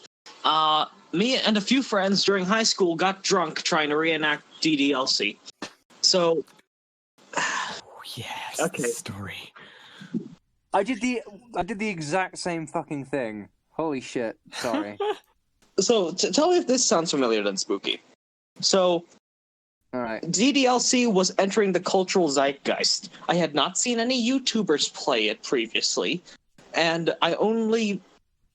me and a few friends during high school got drunk trying to reenact DDLC. So, yes, okay. Story. I did the exact same fucking thing. Holy shit! Sorry. So tell me if this sounds familiar then, Spooky. So. All right. DDLC was entering the cultural zeitgeist. I had not seen any YouTubers play it previously, and I only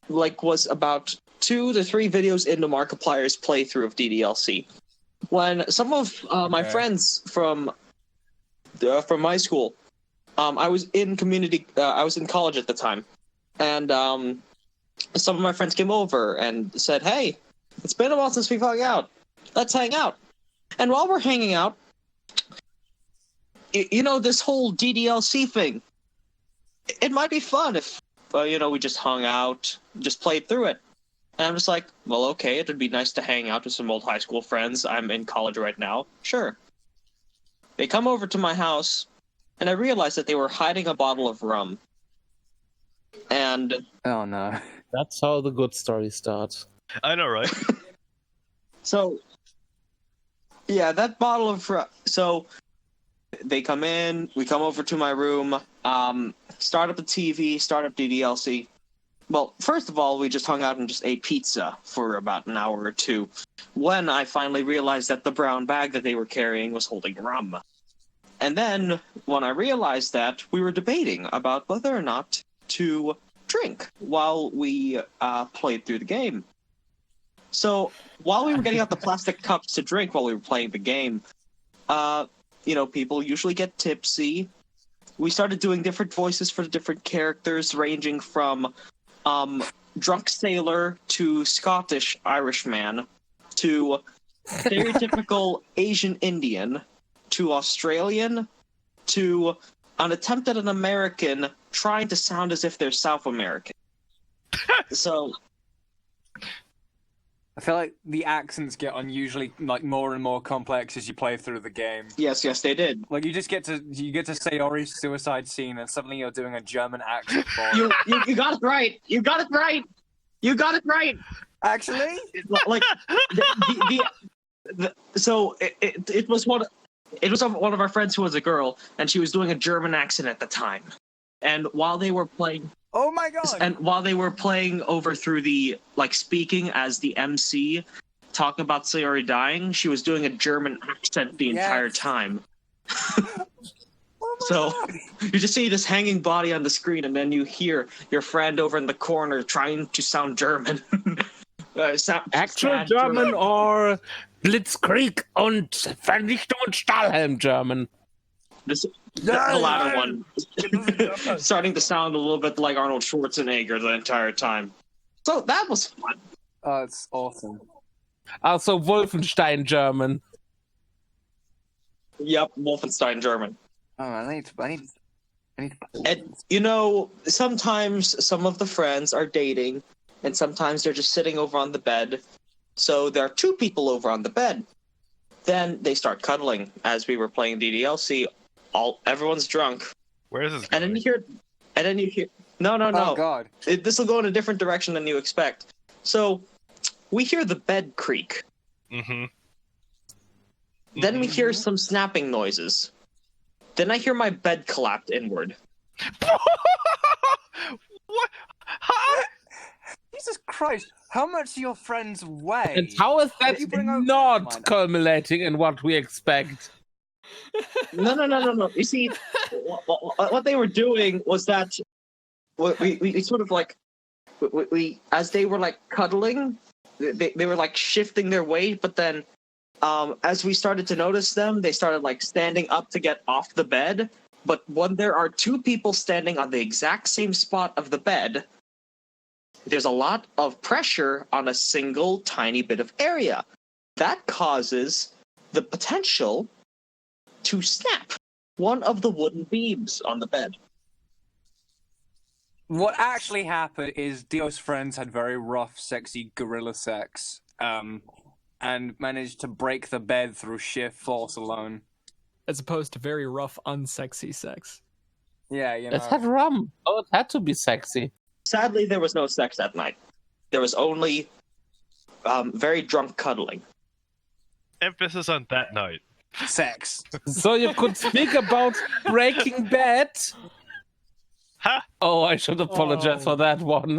was about 2 to 3 videos into Markiplier's playthrough of DDLC. When some of my friends from my school, I was in college at the time, and some of my friends came over and said, "Hey, it's been a while since we've hung out. Let's hang out." And while we're hanging out, this whole DDLC thing, it might be fun if, we just hung out, just played through it. And I'm just like, well, okay, it'd be nice to hang out with some old high school friends. I'm in college right now. Sure. They come over to my house, and I realized that they were hiding a bottle of rum. And... Oh, no. That's how the good story starts. I know, right? So, yeah, that bottle of rum... So, they come in, we come over to my room, start up the TV, start up DDLC. Well, first of all, we just hung out and just ate pizza for about an hour or two, when I finally realized that the brown bag that they were carrying was holding rum. And then, when I realized that, we were debating about whether or not to drink while we played through the game. So, while we were getting out the plastic cups to drink while we were playing the game, people usually get tipsy. We started doing different voices for the different characters, ranging from drunk sailor to Scottish Irishman to stereotypical Asian Indian to Australian to an attempt at an American trying to sound as if they're South American. So I feel like the accents get unusually more and more complex as you play through the game. Yes, they did. Like you get to say Ori's suicide scene, and suddenly you're doing a German accent for it. You got it right. You got it right. You got it right. Actually, like so it was one. It was one of our friends who was a girl, and she was doing a German accent at the time. And while they were playing. Oh my god! And while they were playing over through the, speaking as the MC, talking about Sayori dying, she was doing a German accent the entire time. So, you just see this hanging body on the screen, and then you hear your friend over in the corner trying to sound German. Actual German or Blitzkrieg und Vernichtung und Stahlhelm German? The latter one. Starting to sound a little bit like Arnold Schwarzenegger the entire time. So that was fun. Oh, it's awesome. Also Wolfenstein German. Yep, Wolfenstein German. Oh, I need to... And, sometimes some of the friends are dating, and sometimes they're just sitting over on the bed. So there are two people over on the bed. Then they start cuddling as we were playing DDLC. Everyone's drunk. Where is this going? And then you hear no. Oh god. This will go in a different direction than you expect. So we hear the bed creak. Mm-hmm. Then we hear some snapping noises. Then I hear my bed collapse inward. What? Huh? Jesus Christ! How much do your friends weigh? And how is that not culminating in what we expect? No. You see, what they were doing was that we sort of we as they were cuddling, they were shifting their weight, but then as we started to notice them, they started standing up to get off the bed. But when there are two people standing on the exact same spot of the bed, there's a lot of pressure on a single tiny bit of area. That causes the potential to snap one of the wooden beams on the bed. What actually happened is Dio's friends had very rough, sexy gorilla sex, and managed to break the bed through sheer force alone. As opposed to very rough, unsexy sex. Yeah, It had rum. Oh, it had to be sexy. Sadly, there was no sex that night. There was only very drunk cuddling. Emphasis on that night. Sex. So you could speak about Breaking Bad? Huh? Oh, I should apologize for that one.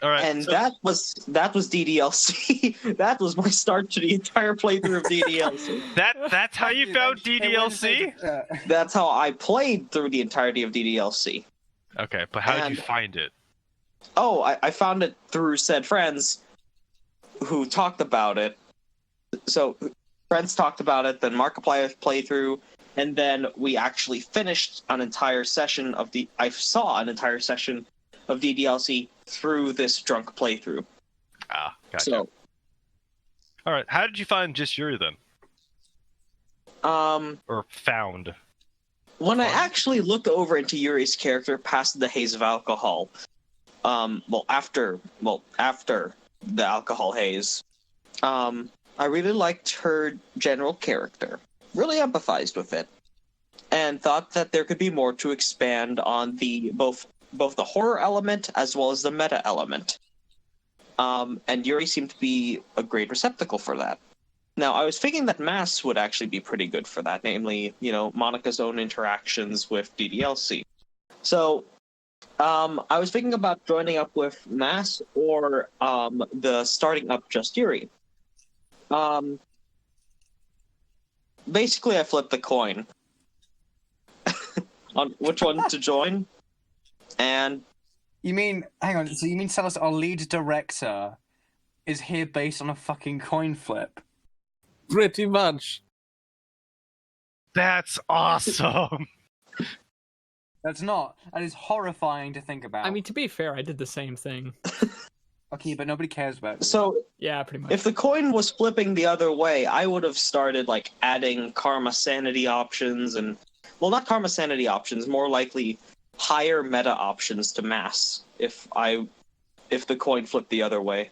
All right. And that was DDLC. That was my start to the entire playthrough of DDLC. That's how you found DDLC? That's how I played through the entirety of DDLC. Okay, but how did you find it? Oh, I found it through said friends who talked about it. So friends talked about it, then Markiplier playthrough, and then we actually finished an entire session of I saw an entire session of DDLC through this drunk playthrough. Ah, gotcha. So, all right, how did you find Just Yuri then? Or found? when I actually looked over into Yuri's character past the haze of alcohol, after the alcohol haze, I really liked her general character. Really empathized with it, and thought that there could be more to expand on the both the horror element as well as the meta element. And Yuri seemed to be a great receptacle for that. Now, I was thinking that Mass would actually be pretty good for that, namely, Monica's own interactions with DDLC. So, I was thinking about joining up with Mass or the starting up Just Yuri. Basically, I flipped the coin on which one to join, and... hang on, so you mean tell us our lead director is here based on a fucking coin flip? Pretty much. That's awesome. That is horrifying to think about. I mean, to be fair, I did the same thing. Okay, but nobody cares about it. So, yeah, pretty much. If the coin was flipping the other way, I would have started, adding karma sanity options and... Well, not karma sanity options, more likely higher meta options to Mass if the coin flipped the other way.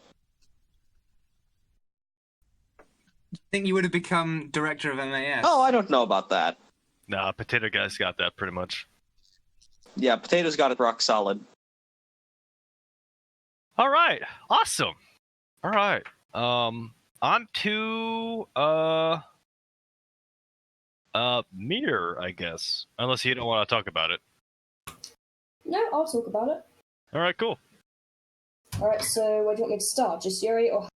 I think you would have become director of MAS. Oh, I don't know about that. Nah, Potato Guy's got that pretty much. Yeah, Potato's got it rock solid. All right, awesome. All right, on to Mir, I guess. Unless you don't want to talk about it. No, I'll talk about it. All right, cool. All right, so where do you want me to start? Just Yuri or...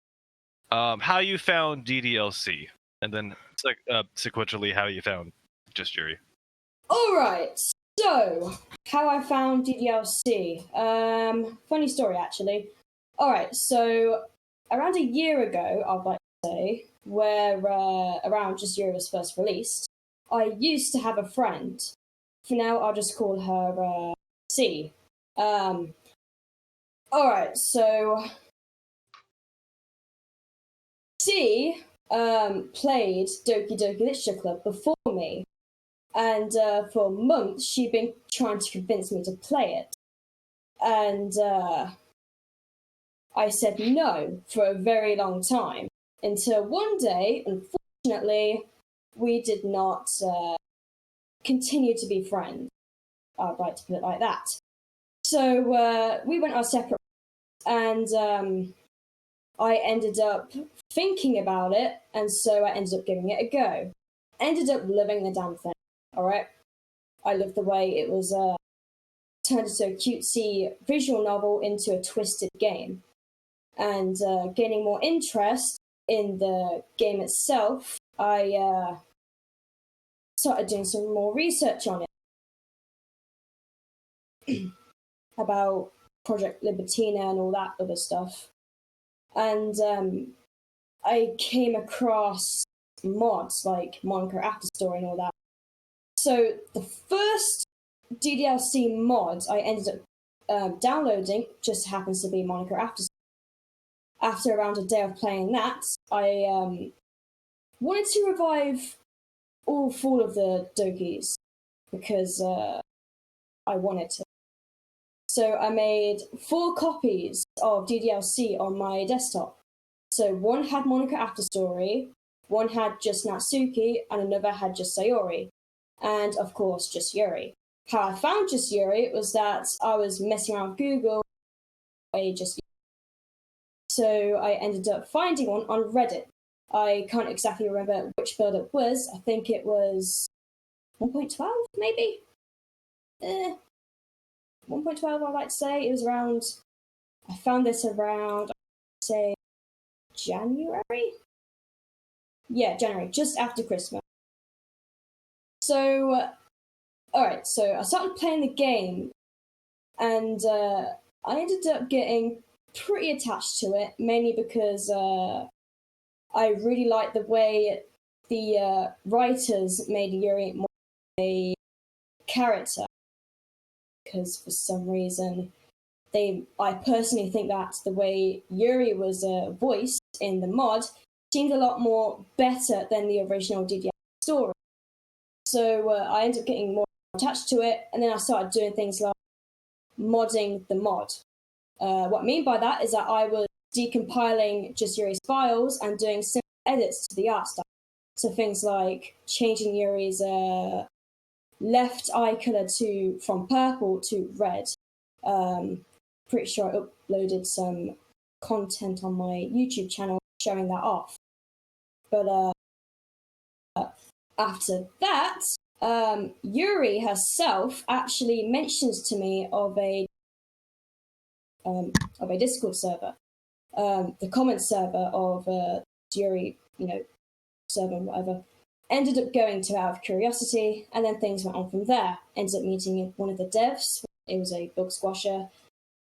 How you found DDLC, and then sequentially how you found Just Yuri. All right, so how I found DDLC. Funny story, actually. All right, so around a year ago, I'd like to say, where around Just Yuri was first released, I used to have a friend. For now, I'll just call her C. All right, so C played Doki Doki Literature Club before me, and for months she'd been trying to convince me to play it, and I said no for a very long time, until one day, unfortunately, we did not continue to be friends. I'd like to put it like that. So we went our separate ways, and I ended up thinking about it, and so I ended up giving it a go. Ended up loving the damn thing, alright? I loved the way it was turned into a cutesy visual novel into a twisted game. And gaining more interest in the game itself, I started doing some more research on it. About Project Libertina and all that other stuff. And I came across mods like Monica Afterstory and all that. So the first DDLC mod I ended up downloading just happens to be Monica Afterstory. After around a day of playing that, I wanted to revive all 4 of the Dokis because I wanted to. So I made 4 copies of DDLC on my desktop. So one had Monica Afterstory, one had just Natsuki, and another had just Sayori. And of course, just Yuri. How I found just Yuri was that I was messing around with Google, so I ended up finding one on Reddit. I can't exactly remember which build it was. I think it was 1.12, maybe? 1.12, I'd like to say. It was around... I found this around, say, January? Yeah, January, just after Christmas. So, alright, so I started playing the game, and I ended up getting pretty attached to it, mainly because I really liked the way the writers made Yuri more a character. Because for some reason, I personally think that the way Yuri was voiced in the mod seemed a lot more better than the original DDL story. So I ended up getting more attached to it, and then I started doing things like modding the mod. What I mean by that is that I was decompiling Just Yuri's files and doing simple edits to the art style. So things like changing Yuri's left eye color from purple to red. Pretty sure I uploaded some content on my YouTube channel showing that off. But after that, Yuri herself actually mentions to me of a Discord server, the comment server of Yuri, server and whatever. Ended up going to out of curiosity, and then things went on from there. Ended up meeting one of the devs. It was a bug squasher.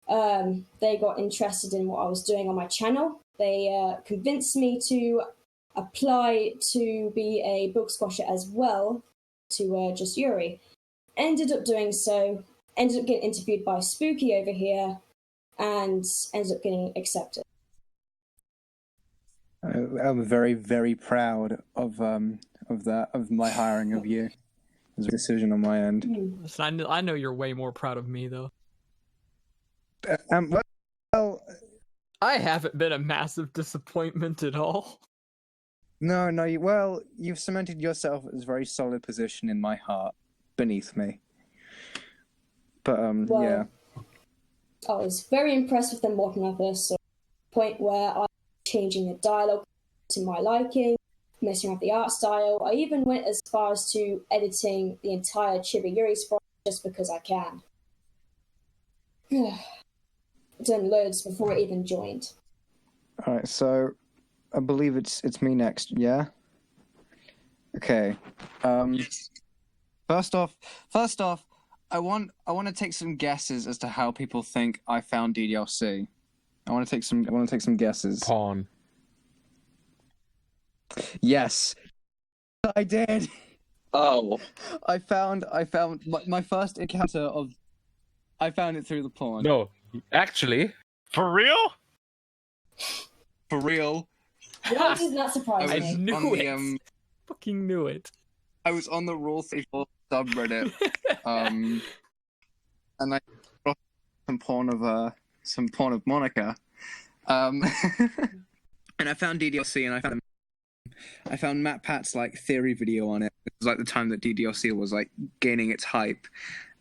They got interested in what I was doing on my channel. They convinced me to apply to be a bug squasher as well to Just Yuri. Ended up doing so. Ended up getting interviewed by Spooky over here, and ended up getting accepted. I'm very, very proud of my hiring of you. It was a decision on my end. Listen, I know you're way more proud of me, though. Well, I haven't been a massive disappointment at all. No, you've cemented yourself as a very solid position in my heart, beneath me. But, yeah. I was very impressed with them working on this, to the point where I was changing the dialogue to my liking, messing with the art style. I even went as far as to editing the entire Chibi Yuri sprite just because I can. Done loads before I even joined. Alright, so I believe it's me next, yeah? Okay. First off, I want to take some guesses as to how people think I found DDLC. I want to take some guesses. Porn. Yes, I did. Oh, I found my first encounter of. I found it through the porn. No, actually. For real? For real. Why did that surprise I me? knew it. Fucking knew it. I was on the Rule 34 subreddit, and I got some porn of Monica, and I found DDLC, and I found Matt Pat's theory video on it. It was the time that DDLC was gaining its hype,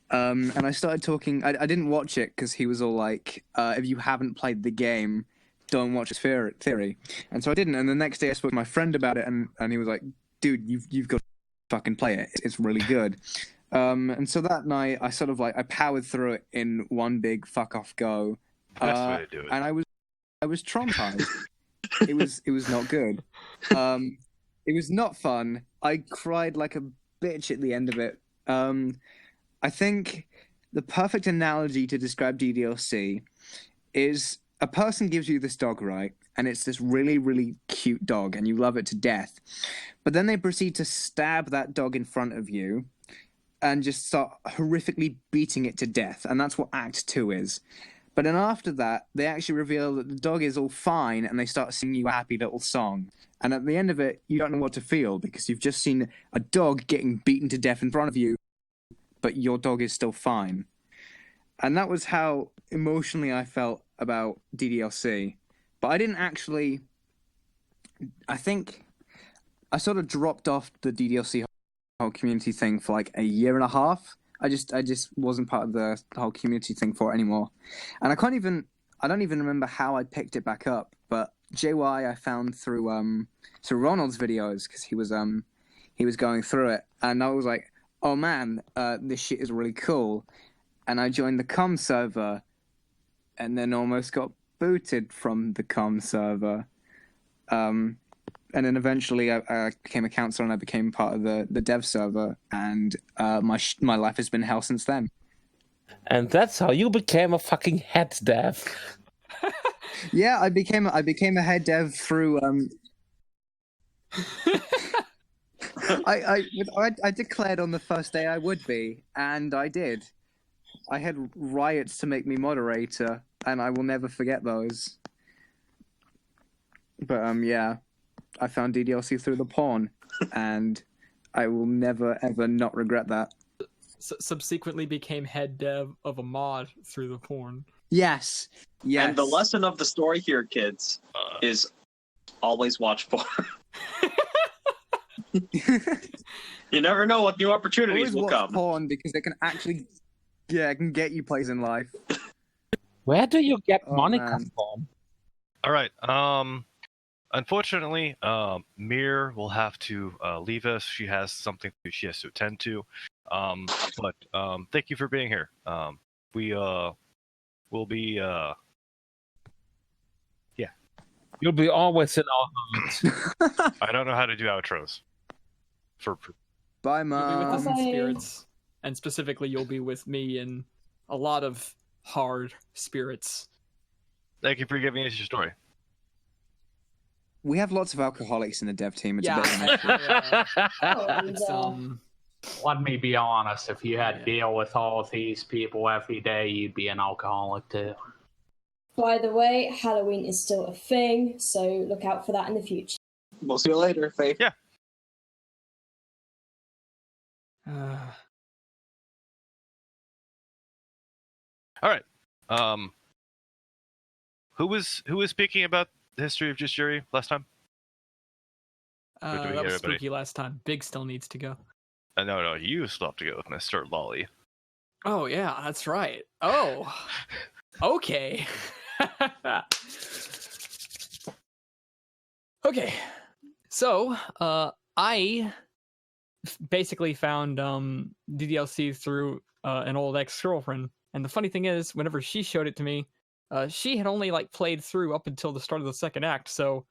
and I started talking. I didn't watch it because he was all if you haven't played the game, don't watch his theory, and so I didn't. And the next day I spoke to my friend about it, and he was like, dude, you've got to fucking play it. It's really good. And so that night I sort of I powered through it in one big fuck off go. Best way to do it. And I was traumatized. It was not good. It was not fun. I cried like a bitch at the end of it. I think the perfect analogy to describe DDLC is a person gives you this dog, right? And it's this really, really cute dog, and you love it to death. But then they proceed to stab that dog in front of you and just start horrifically beating it to death. And that's what Act 2 is. But then after that, they actually reveal that the dog is all fine, and they start singing you a happy little song. And at the end of it, you don't know what to feel, because you've just seen a dog getting beaten to death in front of you, but your dog is still fine. And that was how emotionally I felt about DDLC. But I didn't actually... I think I sort of dropped off the DDLC whole community thing for a year and a half. I just wasn't part of the whole community thing for it anymore. And I don't even remember how I picked it back up, but JY I found through Ronald's videos, because he was going through it, and I was like, oh man, this shit is really cool. And I joined the comm server, and then almost got booted from the comm server. And then eventually I became a counselor, and I became part of the dev server, and my life has been hell since then. And that's how you became a fucking head dev. Yeah, I became a head dev through I declared on the first day I would be, and I did. I had riots to make me moderator, and I will never forget those. But yeah, I found DDLC through the porn, and I will never ever not regret that. subsequently became head dev of a mod through the porn. Yes. Yes. And the lesson of the story here, kids, is always watch porn. You never know what new opportunities Always will watch come. porn because it can actually, it can get you places in life. Where do you get Monica man. from? All right. Unfortunately, Mir will have to leave us. She has something she has to attend to. But thank you for being here. We will be. Yeah. You'll be always in our hearts. I don't know how to do outros. Bye, You'll be with us Mom. in spirits, and specifically, you'll be with me in a lot of hard spirits. Thank you for giving us your story. We have lots of alcoholics in the dev team. It's Yeah. a bit of an issue. It's, Let me be honest, if you had to deal with all of these people every day, you'd be an alcoholic too. By the way, Halloween is still a thing, so look out for that in the future. We'll see you later, Faith. Yeah. All right. Who was speaking about the history of Just Yuri last time? Or do we that get was everybody? spooky last time. Big still needs to go. No, you still have to go with Mr. Lolly. Oh yeah, that's right. Oh, okay. Okay, so I basically found DDLC through an old ex-girlfriend, and the funny thing is, whenever she showed it to me, she had only like played through up until the start of the second act, so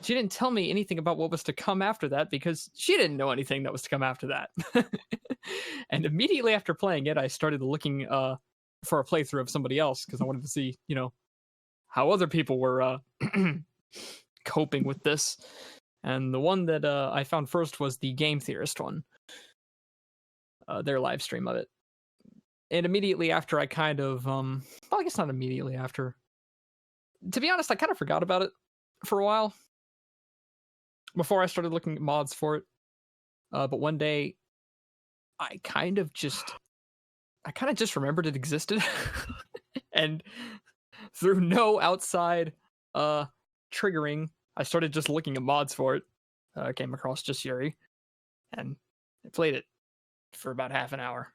she didn't tell me anything about what was to come after that because she didn't know anything that was to come after that. And immediately after playing it, I started looking for a playthrough of somebody else because I wanted to see, how other people were coping with this. And the one that I found first was the Game Theorist one, their live stream of it. And immediately after, I kind of, well, I guess not immediately after. To be honest, I kind of forgot about it for a while before I started looking at mods for it. But one day, I kind of just remembered it existed. And through no outside triggering, I started just looking at mods for it. I came across Just Yuri, and I played it for about half an hour.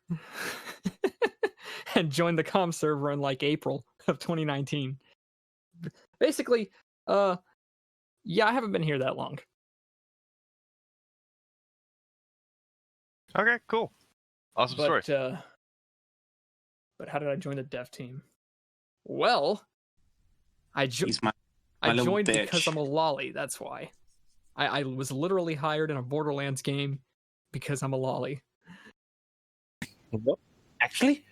And joined the comm server in like April of 2019. Basically, yeah, I haven't been here that long. Okay, cool. Awesome story. But how did I join the dev team? Well, I joined because I'm a lolly. That's why. I was literally hired in a Borderlands game because I'm a lolly. Actually?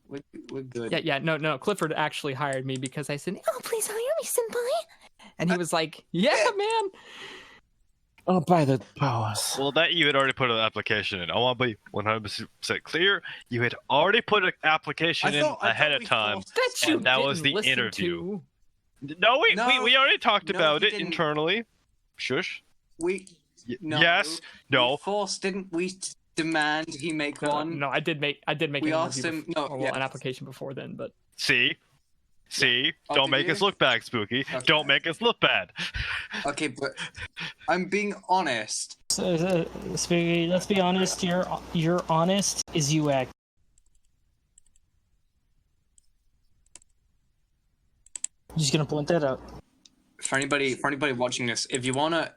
We're good. Yeah, no. Clifford actually hired me because I said, "Oh, please hire me, senpai." And he was like, "Yeah, man." Oh, by the powers. Well, that you had already put an application in. I want to be 100% clear. You had already put an application in ahead of time. And that was the interview. No, we already talked about it internally. Shush. Yes. No. We forced, didn't we? Demand he make one. No, I did make. We asked him. An application before then, but See, don't make us look bad, Spooky. Okay. Don't make us look bad. Okay, but I'm being honest. Spooky, let's be honest. You're honest is you act. I'm just gonna point that out. For anybody watching this, if you wanna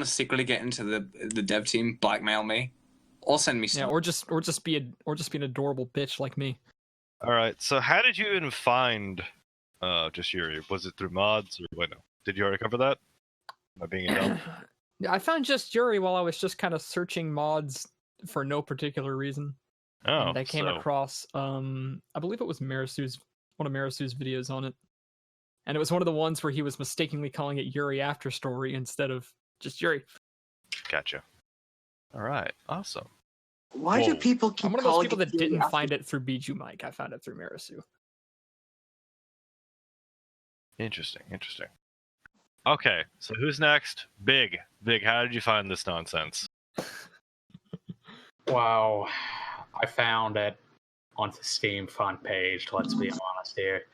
secretly get into the dev team, blackmail me. Or send me some. Yeah, or just be an adorable bitch like me. All right. So how did you even find Just Yuri? Was it through mods or wait? No. Did you already cover that? Am I being dumb? Yeah, I found Just Yuri while I was just kind of searching mods for no particular reason. Oh. And I came across I believe it was one of Marisu's videos on it. And it was one of the ones where he was mistakenly calling it Yuri After Story instead of Just Yuri. Gotcha. All right. Awesome. Why do people keep I'm one of those calling people it that didn't Yuri find it through Bijou Mike. I found it through Marisu. Interesting. Okay, so who's next? Big, how did you find this nonsense? Wow. I found it on the Steam front page, let's be honest here.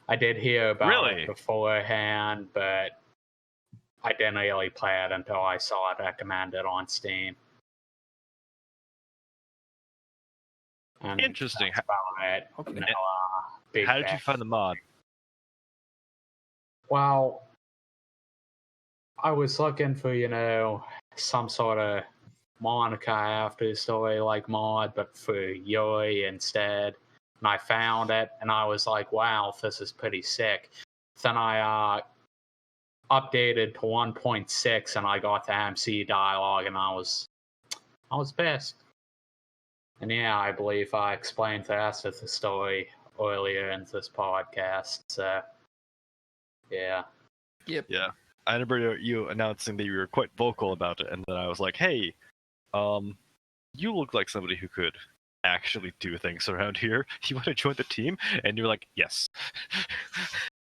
I did hear about it beforehand, but I didn't really play it until I saw it recommended on Steam. And interesting. That's about it. Okay. No, how did you find the mod? Well, I was looking for, some sort of Monica after story like mod, but for Yuri instead. And I found it, and I was like, wow, this is pretty sick. Then I updated to 1.6, and I got the MC dialogue, and I was pissed. And yeah, I believe I explained the rest of the story earlier in this podcast. So, yeah. Yep. Yeah. I remember you announcing that you were quite vocal about it, and then I was like, hey, you look like somebody who could actually do things around here. You want to join the team? And you're like, yes.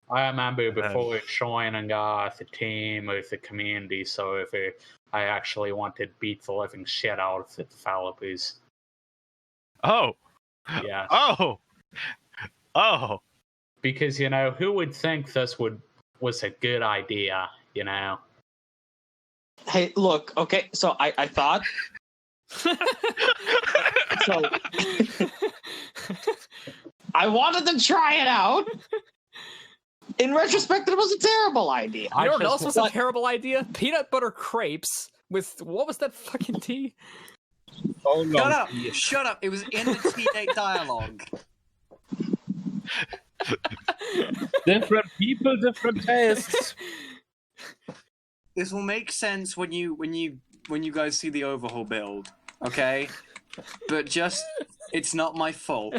I remember before joining the team or the community server, I actually wanted to beat the living shit out of the developers. Oh. Yeah. Oh. Because, who would think this was a good idea, Hey, look, okay, so I thought... so... I wanted to try it out. In retrospect, it was a terrible idea. You know what else was a terrible idea? Peanut butter crepes with, what was that fucking tea? Oh no! Shut up! It was in the T8 dialogue. Different people, different tastes. This will make sense when you guys see the Overhaul build, okay? But just, it's not my fault.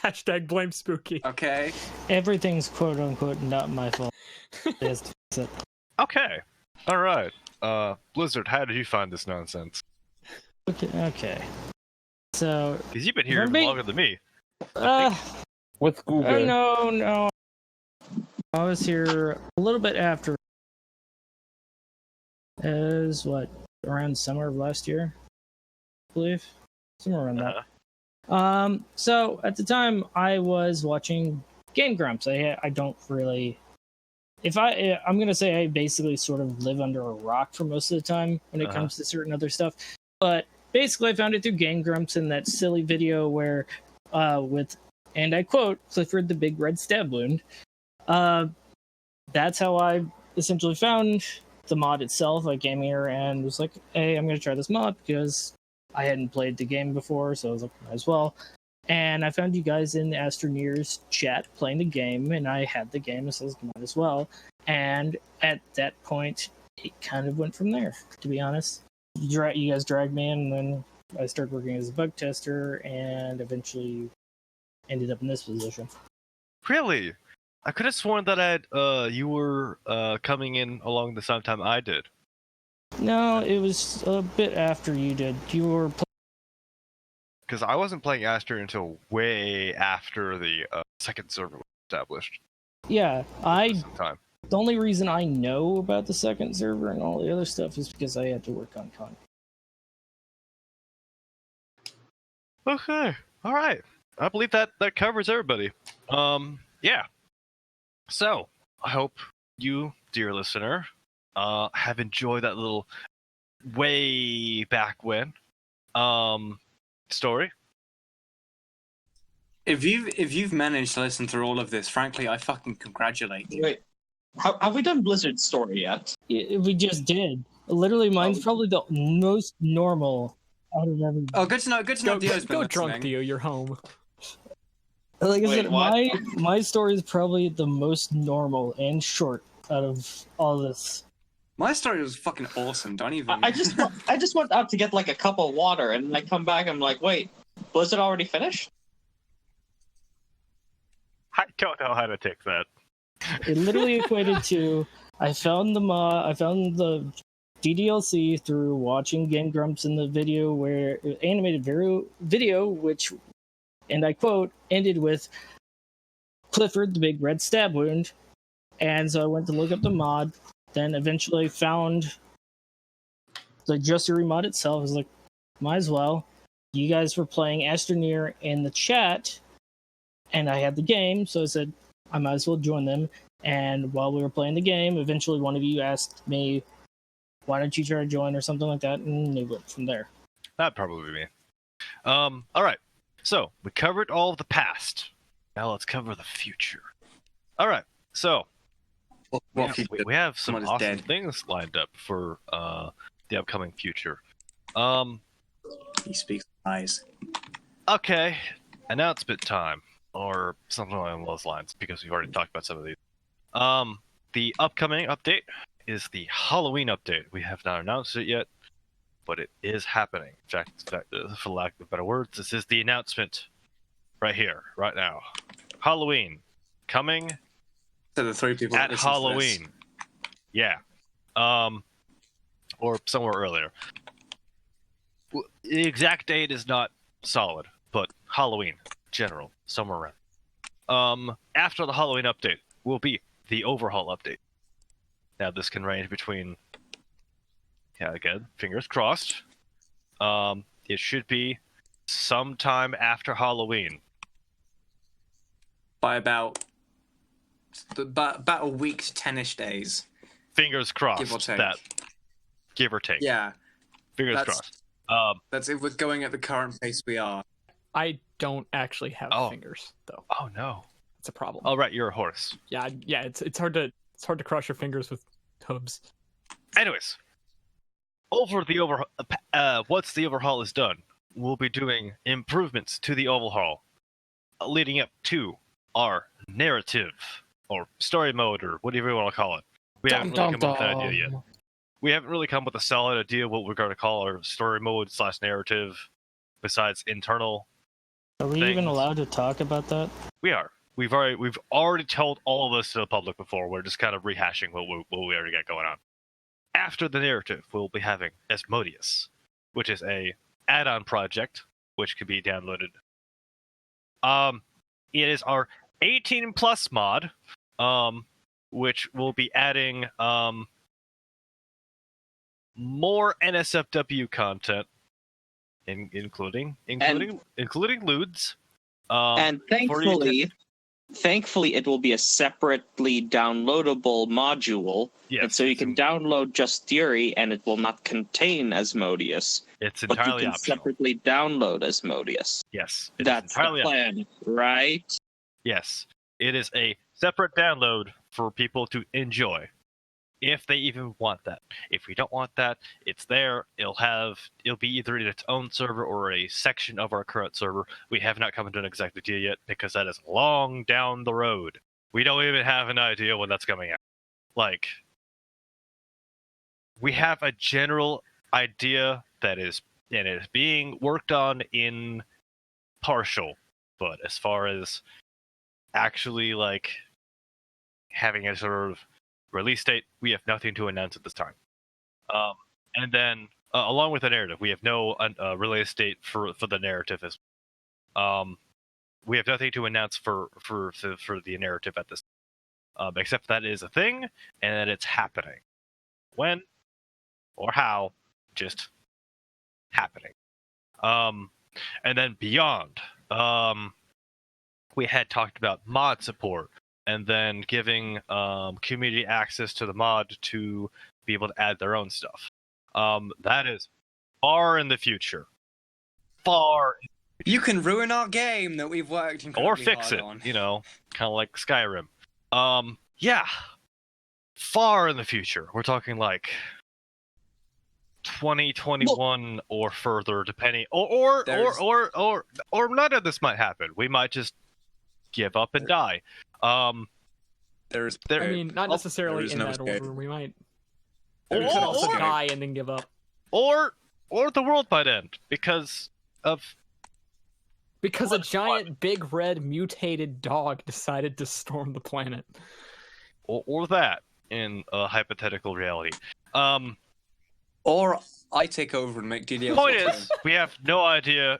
Hashtag blame Spooky. Okay. Everything's quote unquote not my fault. Just fix it. Okay. All right. Blizzard, how did you find this nonsense? Okay. So. Because you've been here longer than me. With Google. No. I was here a little bit after. As around summer of last year, I believe, somewhere around that. So at the time, I was watching Game Grumps. I don't really. I'm gonna say I basically sort of live under a rock for most of the time when it comes to certain other stuff. But basically, I found it through Game Grumps in that silly video where, with, and I quote, Clifford the Big Red Stab Wound. That's how I essentially found the mod itself. I came here and was like, hey, I'm going to try this mod because I hadn't played the game before, so I was like, might as well. And I found you guys in the Astroneers chat playing the game, and I had the game, so I was like, might as well. And at that point, it kind of went from there, to be honest. You guys dragged me in, and then I started working as a bug tester, and eventually ended up in this position. Really? I could have sworn that you were coming in along the same time I did. No, it was a bit after you did. You were because I wasn't playing Astro until way after the second server was established. Yeah, the only reason I know about the second server and all the other stuff is because I had to work on con. Okay, all right. I believe that covers everybody. Yeah. So, I hope you, dear listener, have enjoyed that little way back when story. If you've managed to listen through all of this, frankly, I fucking congratulate you. Wait, have we done Blizzard's story yet? We just did. Literally, mine's probably the most normal out of everything. Oh, good to know. Good to know. Dio's been go listening. drunk, Dio. You're home. Like I Wait, said, what? my story is probably the most normal and short out of all this. My story was fucking awesome. Don't even. I just went out to get like a cup of water, and I come back. I'm like, wait, Blizzard already finished? I don't know how to take that. It literally equated to I found the DDLC through watching Game Grumps in the video where animated video which, and I quote, ended with Clifford the Big Red Stab Wound, and so I went to look up the mod. Then eventually found the Just Yuri mod itself. I was like, might as well. you guys were playing Astroneer in the chat, and I had the game, so I said I might as well join them. And while we were playing the game, eventually one of you asked me, "Why don't you try to join?" or something like that, and it went from there. That'd probably be me. All right. So we covered all of the past. Now let's cover the future. All right. So we have some awesome things lined up for the upcoming future. He speaks lies. Okay, announcement time, or something along those lines, because we've already talked about some of these. The upcoming update is the Halloween update. We have not announced it yet, but it is happening. In fact, for lack of better words, this is the announcement right here, right now. Halloween coming. So the three people at Halloween. Yeah. Or somewhere earlier. The exact date is not solid, but Halloween, general, somewhere around. After the Halloween update will be the Overhaul update. Now this can range between, yeah, again, fingers crossed. It should be sometime after Halloween. By about a week to 10-ish days. Fingers crossed. Give or take. Give or take. Yeah. Fingers crossed. That's if we're going at the current pace we are. I don't actually have fingers, though. Oh no, it's a problem. Oh right, you're a horse. Yeah. It's hard to cross your fingers with hooves. Anyways, once the overhaul is done, we'll be doing improvements to the overhaul, leading up to our narrative or story mode or whatever you want to call it. We haven't really come up with that idea yet. We haven't really come up with a solid idea what we're going to call our story mode / narrative, besides internal. Are we even allowed to talk about that? We are. We've already told all of this to the public before. We're just kind of rehashing what we already got going on. After the narrative, we'll be having Asmodeus, which is a add-on project which can be downloaded. It is our 18 plus mod, which will be adding more NSFW content, including lewds. And thankfully, it will be a separately downloadable module. Yes, and so you can download Just Yuri, and it will not contain Asmodeus. It's entirely but you can optional. separately download Asmodeus. Yes, that's the plan, right? Yes, it is a separate download for people to enjoy, if they even want that. If we don't want that, it's there. It'll be either in its own server or a section of our current server. We have not come to an exact idea yet because that is long down the road. We don't even have an idea when that's coming out. Like, we have a general idea that is being worked on in partial, but as far as actually like having a sort of release date, we have nothing to announce at this time. And then, along with the narrative, we have no release date for the narrative. We have nothing to announce for the narrative at this time, except that it is a thing and that it's happening. When or how, just happening. And then beyond, we had talked about mod support, and then giving community access to the mod to be able to add their own stuff. That is far in the future. You can ruin our game that we've worked incredibly or fix hard it, on. Kind of like Skyrim. Yeah, far in the future. We're talking like 2021 or further, depending. Or none of this might happen. We might just give up and die. I mean, not necessarily in that order. We might. We could also die and then give up. Or the world might end because a giant big red mutated dog decided to storm the planet. Or that in a hypothetical reality. Or I take over and make DDLC. The point is, we have no idea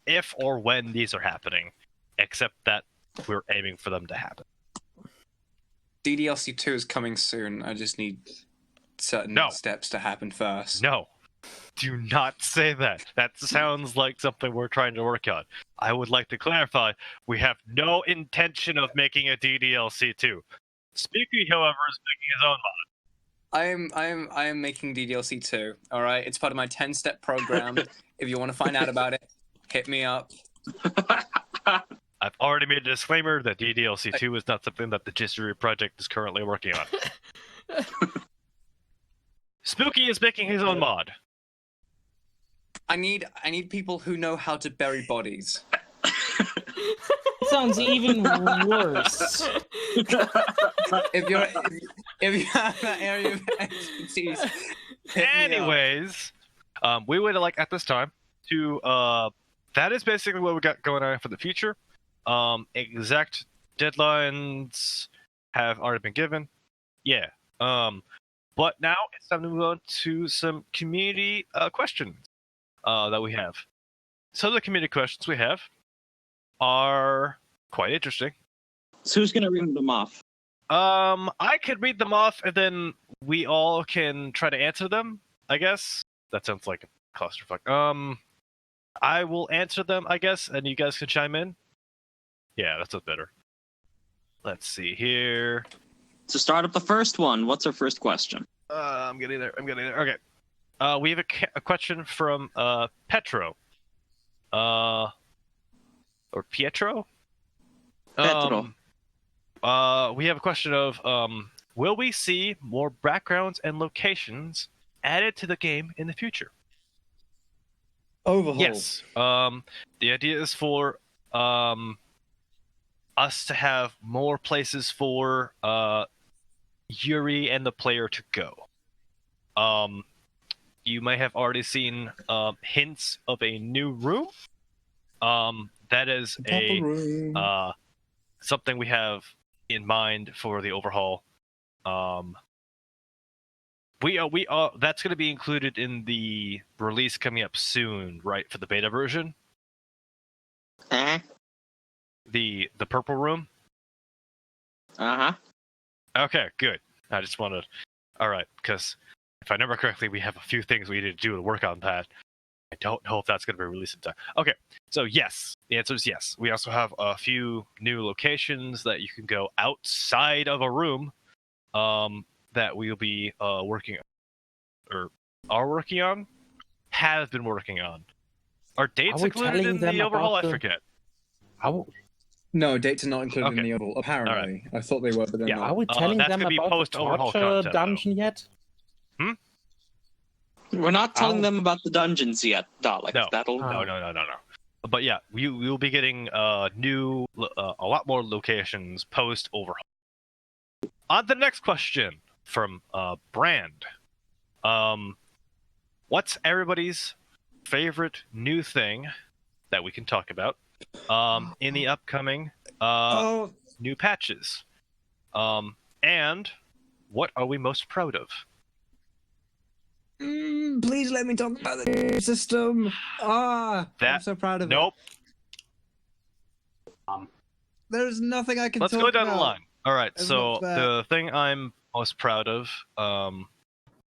if or when these are happening, except that we're aiming for them to happen. DDLC 2 is coming soon. I just need certain steps to happen first. No. Do not say that. That sounds like something we're trying to work on. I would like to clarify, we have no intention of making a DDLC 2. Speaking, however, is making his own mod. I am making DDLC 2. All right, it's part of my 10-step program. If you want to find out about it, hit me up. I've already made a disclaimer that DDLC 2 is not something that the Just Yuri project is currently working on. Spooky is making his own mod. I need people who know how to bury bodies. Sounds even worse. if you have that area of expertise. Anyways, we would like at this time to that is basically what we got going on for the future. Exact deadlines have already been given. Yeah. But now it's time to move on to some community questions that we have. Some of the community questions we have are quite interesting. So who's gonna read them off? I could read them off, and then we all can try to answer them. I guess that sounds like a clusterfuck. I will answer them, I guess, and you guys can chime in. Yeah, that's better. Let's see here. To start up the first one, what's our first question? I'm getting there. Okay. We have a question from Petro. Or Pietro? Petro. We have a question of will we see more backgrounds and locations added to the game in the future? Overhaul. Yes. The idea is for us to have more places for Yuri and the player to go. You may have already seen hints of a new room. That is something we have in mind for the overhaul. That's going to be included in the release coming up soon, right? For the beta version. The purple room. Okay, good. I just wanted. All right, because if I remember correctly, we have a few things we need to do to work on that. I don't know if that's going to be released in time. Okay, so yes, the answer is yes. We also have a few new locations that you can go outside of a room that we'll be working or are working on, have been working on. Are dates included in the overhaul? I forget. No, dates are not included in the overhaul. Apparently, I thought they were, but they're not. Are we telling them about the torture dungeon yet? We're not telling them about the dungeons yet, Dalek. No. But yeah, we will be getting a lot more locations post overhaul. On the next question from Brand. What's everybody's favorite new thing that we can talk about in the upcoming new patches? And what are we most proud of? Please let me talk about the system. I'm so proud of it. Nope. There's nothing I can Let's talk go down about. the line. All right, It's so not fair. the thing I'm most proud of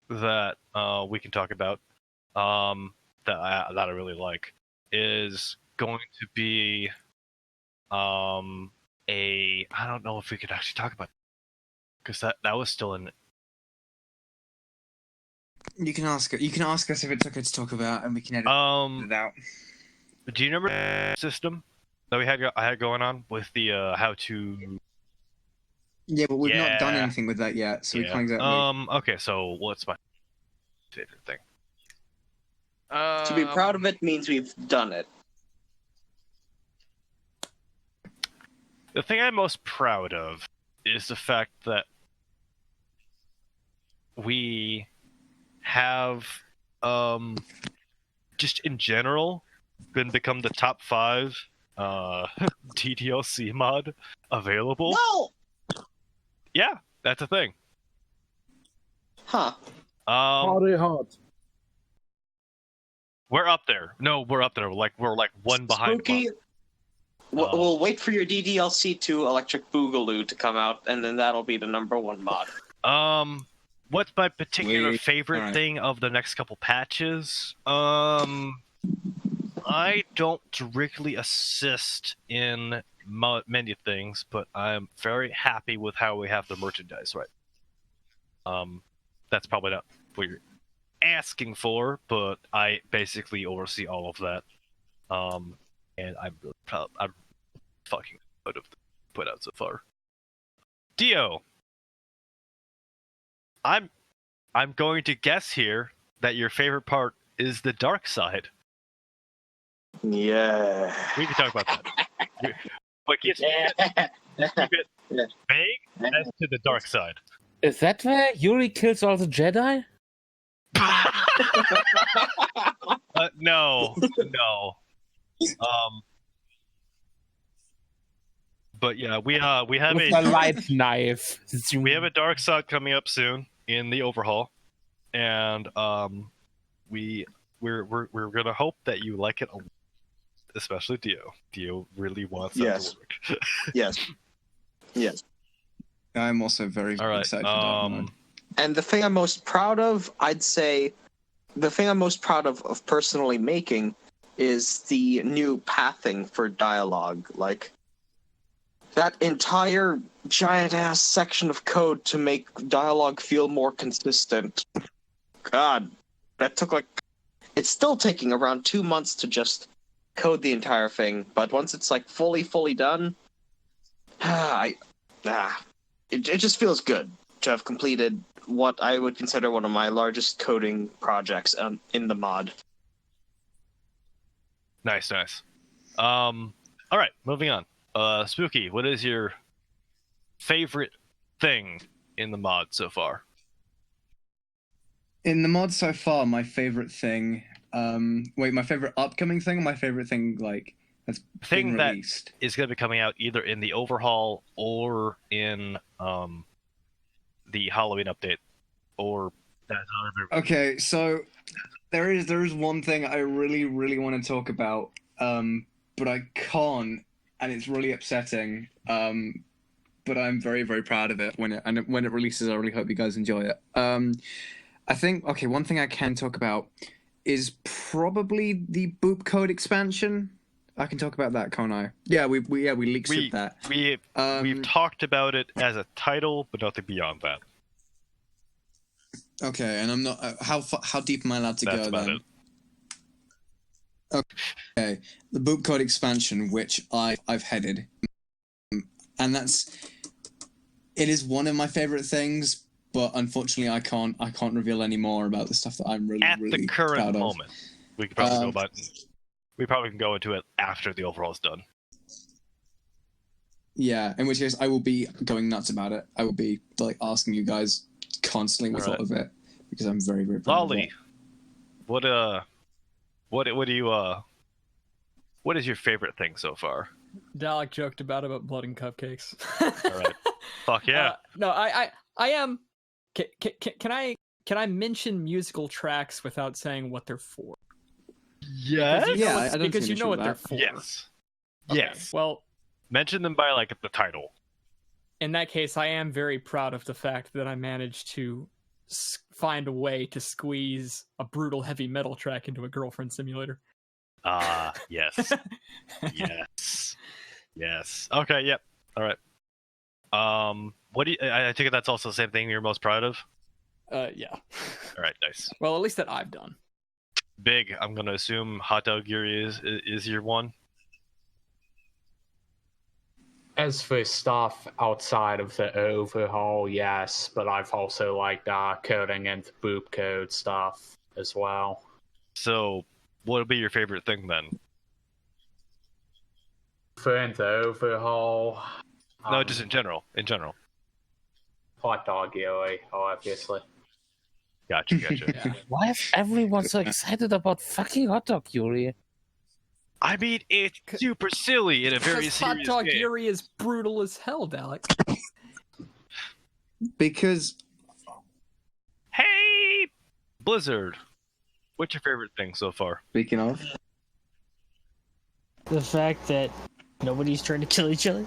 that we can talk about that I really like is going to be I don't know if we could actually talk about it, because that was still in. You can ask us if it's okay to talk about, and we can edit it out. Do you remember the system that I had going on with the how to? Yeah, but we've not done anything with that yet, so we can't exactly. Okay, so what's my favorite thing? To be proud of it means we've done it. The thing I'm most proud of is the fact that we have just in general become the top 5 DDLC mod available. No! Yeah, that's a thing. Huh. Party hard. We're up there. No, we're up there. We're like one behind. Spooky. We'll wait for your DDLC 2 Electric Boogaloo to come out, and then that'll be the #1 mod. what's my particular favorite Alright. thing of the next couple patches? I don't directly assist in many things, but I'm very happy with how we have the merchandise right. That's probably not what you're asking for, but I basically oversee all of that. And I'm really proud. I'm fucking proud of the put out so far. Dio, I'm going to guess here that your favorite part is the dark side. Yeah. We can talk about that. But keep it vague as to the dark side. Is that where Yuri kills all the Jedi? No. But yeah, we have With a light knife. we have a dark side coming up soon in the Overhaul, and we're gonna hope that you like it, especially Dio. Dio really wants that Yes. to work. Yes. I'm also very All right. excited for Dark Mode. And the thing I'm most proud of, I'd say, the thing I'm most proud of personally making is the new pathing for dialogue. Like, that entire giant ass section of code to make dialogue feel more consistent. God, that took it's still taking around 2 months to just code the entire thing, but once it's like fully done, it just feels good to have completed what I would consider one of my largest coding projects in the mod. Nice. All right, moving on. Spooky, what is your favorite thing in the mod so far? In the mod so far, my favorite thing. My favorite upcoming thing, or my favorite thing that's Thing been that released. is going to be coming out either in the Overhaul or in the Halloween update, or that's Okay, so there is one thing I really want to talk about, but I can't, and it's really upsetting. But I'm very proud of it when it releases. I really hope you guys enjoy it. I think one thing I can talk about is probably the Boop Code expansion. I can talk about that, can't I? Yeah, we leaked that. We've talked about it as a title, but nothing beyond that. Okay, and I'm not. How deep am I allowed to That's go about then? it. Okay, the Boop Code expansion, which I've headed, and it is one of my favorite things. But unfortunately, I can't reveal any more about the stuff that I'm really At really the current proud of. moment, we could probably we probably can go into it after the Overhaul's done. Yeah, in which case I will be going nuts about it. I will be asking you guys constantly what All right. thought of it because I'm very proud of it. Lolly, what do you what is your favorite thing so far? Dalek joked about blood and cupcakes. All right. Fuck yeah. No, I am. Can I mention musical tracks without saying what they're for? Yes. Because you know what they're for. Yes. Okay, Yes. Well, mention them by the title. in that case, I am very proud of the fact that I managed to find a way to squeeze a brutal heavy metal track into a girlfriend simulator. Yes. Yes. Okay, yep. All right. What do you, I think that's also the same thing you're most proud of? Yeah. All right, nice. Well, at least that I've done. Big, I'm going to assume Hot Dog Yuri is your one? As for stuff outside of the Overhaul, yes, but I've also liked coding and Boop Code stuff as well. So, what would be your favorite thing then? For the Overhaul... No, just in general. In general. Hot Dog Yuri, obviously. Gotcha. Yeah. Why is everyone so excited about fucking Hot Dog Yuri? I mean, it's super silly in a very Because serious Hot Dog game. Yuri is brutal as hell, Dalek. Because Hey, Blizzard, what's your favorite thing so far? speaking of, The fact that nobody's trying to kill each other.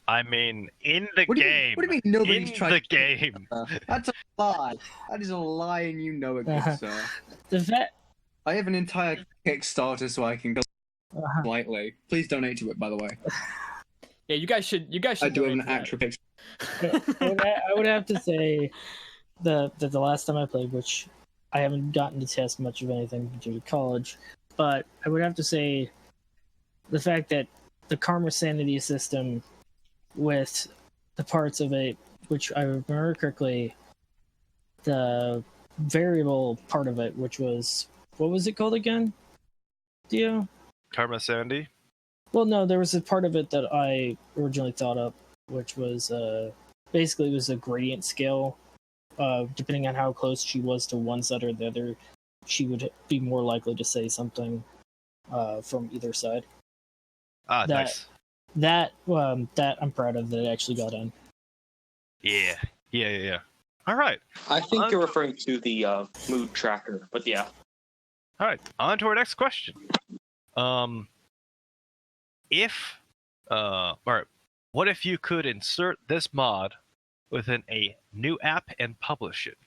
I mean, in the What do game. you mean nobody's in tried the to- game. That's a lie. That is a lie, and you know it, good sir. The fact. I have an entire Kickstarter so I can go slightly. Please donate to it, by the way. Yeah, you guys should. I do have an donate to that. actual Kickstarter. I would have to say that the last time I played, which I haven't gotten to test much of anything due to college, but I would have to say the fact that the karma sanity system with the parts of it, which I remember correctly, the variable part of it, which was, what was it called again, Dio? Karma 70? Well, no, there was a part of it that I originally thought up, which was basically it was a gradient scale. Depending on how close she was to one side or the other, she would be more likely to say something from either side. Ah, nice. That I'm proud of that it actually got in. Yeah. All right. I think you're referring to the mood tracker, but yeah. All right. On to our next question. All right. What if you could insert this mod within a new app and publish it?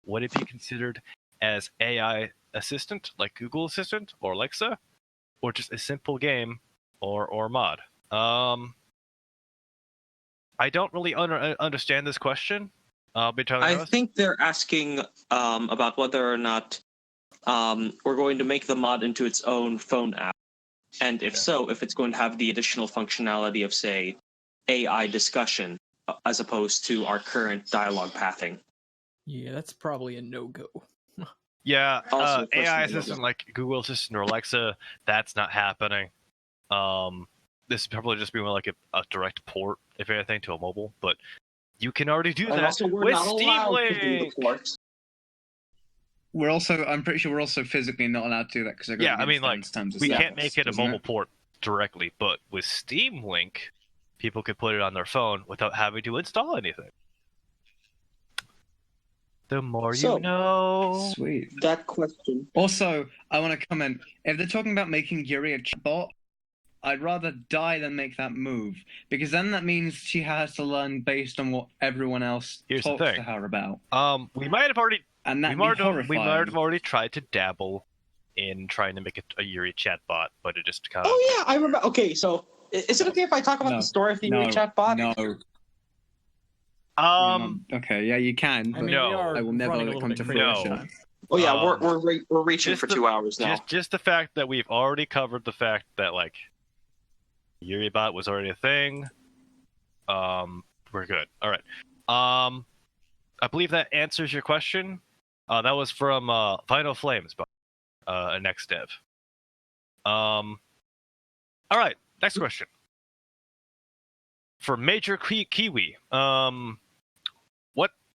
Would it be considered as AI assistant, like Google Assistant or Alexa, or just a simple game or mod? I don't really understand this question. I'll be telling you. I think they're asking about whether or not we're going to make the mod into its own phone app. And if so, if it's going to have the additional functionality of, say, AI discussion, as opposed to our current dialogue pathing. Yeah, that's probably a no-go. Yeah, Also, AI personally, assistant like Google Assistant or Alexa, that's not happening. This would probably just be more like a direct port, if anything, to a mobile. But you can already do And that also, we're with not Steam allowed to do the Link. ports. I'm pretty sure we're also physically not allowed to do that because Yeah, I mean, like, we can't make it a isn't mobile port directly, but with Steam Link, people could put it on their phone without having to install anything. The more you know. Sweet. That question. Also, I want to comment. If they're talking about making Yuri a chatbot, I'd rather die than make that move, because then that means she has to learn based on what everyone else Here's the talks thing. to her about. We might have already And we that'd might be have already tried to dabble in trying to make a Yuri chatbot, but it just kind of. Oh yeah, I remember. Okay, so is it okay if I talk about the story of the Yuri chatbot? No. Okay, yeah, you can. I mean, No. we are I will never running let a it come little to bit crazy. fruition. Oh yeah, we're reaching just for the- 2 hours now. Just the fact that we've already covered the fact that like Yuribot was already a thing. We're good. All right. I believe that answers your question. That was from Final Flames by Next Dev. All right. Next question. For Major Kiwi,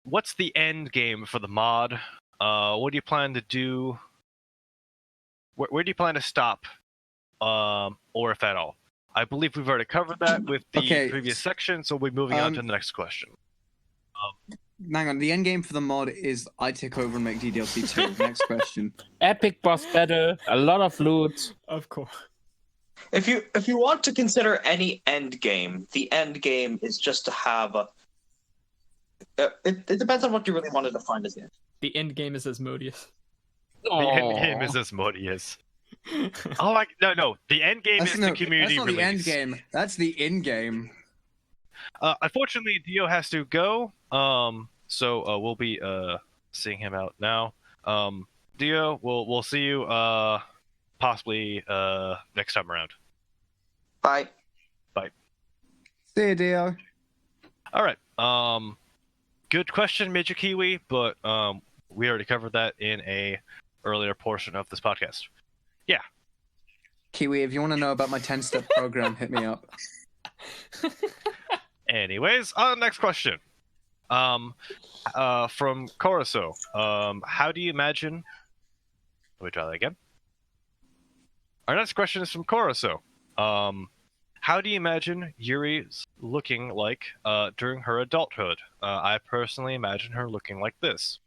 what's the end game for the mod? What do you plan to do? Where do you plan to stop? Or if at all? I believe we've already covered that with the previous section, so we'll be moving on to the next question. Hang on, the end game for the mod is I take over and make DDLC 2. Next question. Epic boss battle, a lot of loot. Of course. If you want to consider any end game, the end game is just to have a. It depends on what you really want to define as the end. The end game is Asmodeus. The end game is Asmodeus. Oh, like no. The end game is the community That's not release. the end game. That's the in game. Unfortunately, Dio has to go. So we'll be seeing him out now. Dio, we'll see you possibly next time around. Bye. Bye. See you, Dio. All right. Good question, Major Kiwi, but we already covered that in a earlier portion of this podcast. Yeah. Kiwi, if you want to know about my 10-step program, hit me up. Anyways, next question. From Koroso. How do you imagine? Let me try that again. Our next question is from Koroso. How do you imagine Yuri's looking like during her adulthood? I personally imagine her looking like this.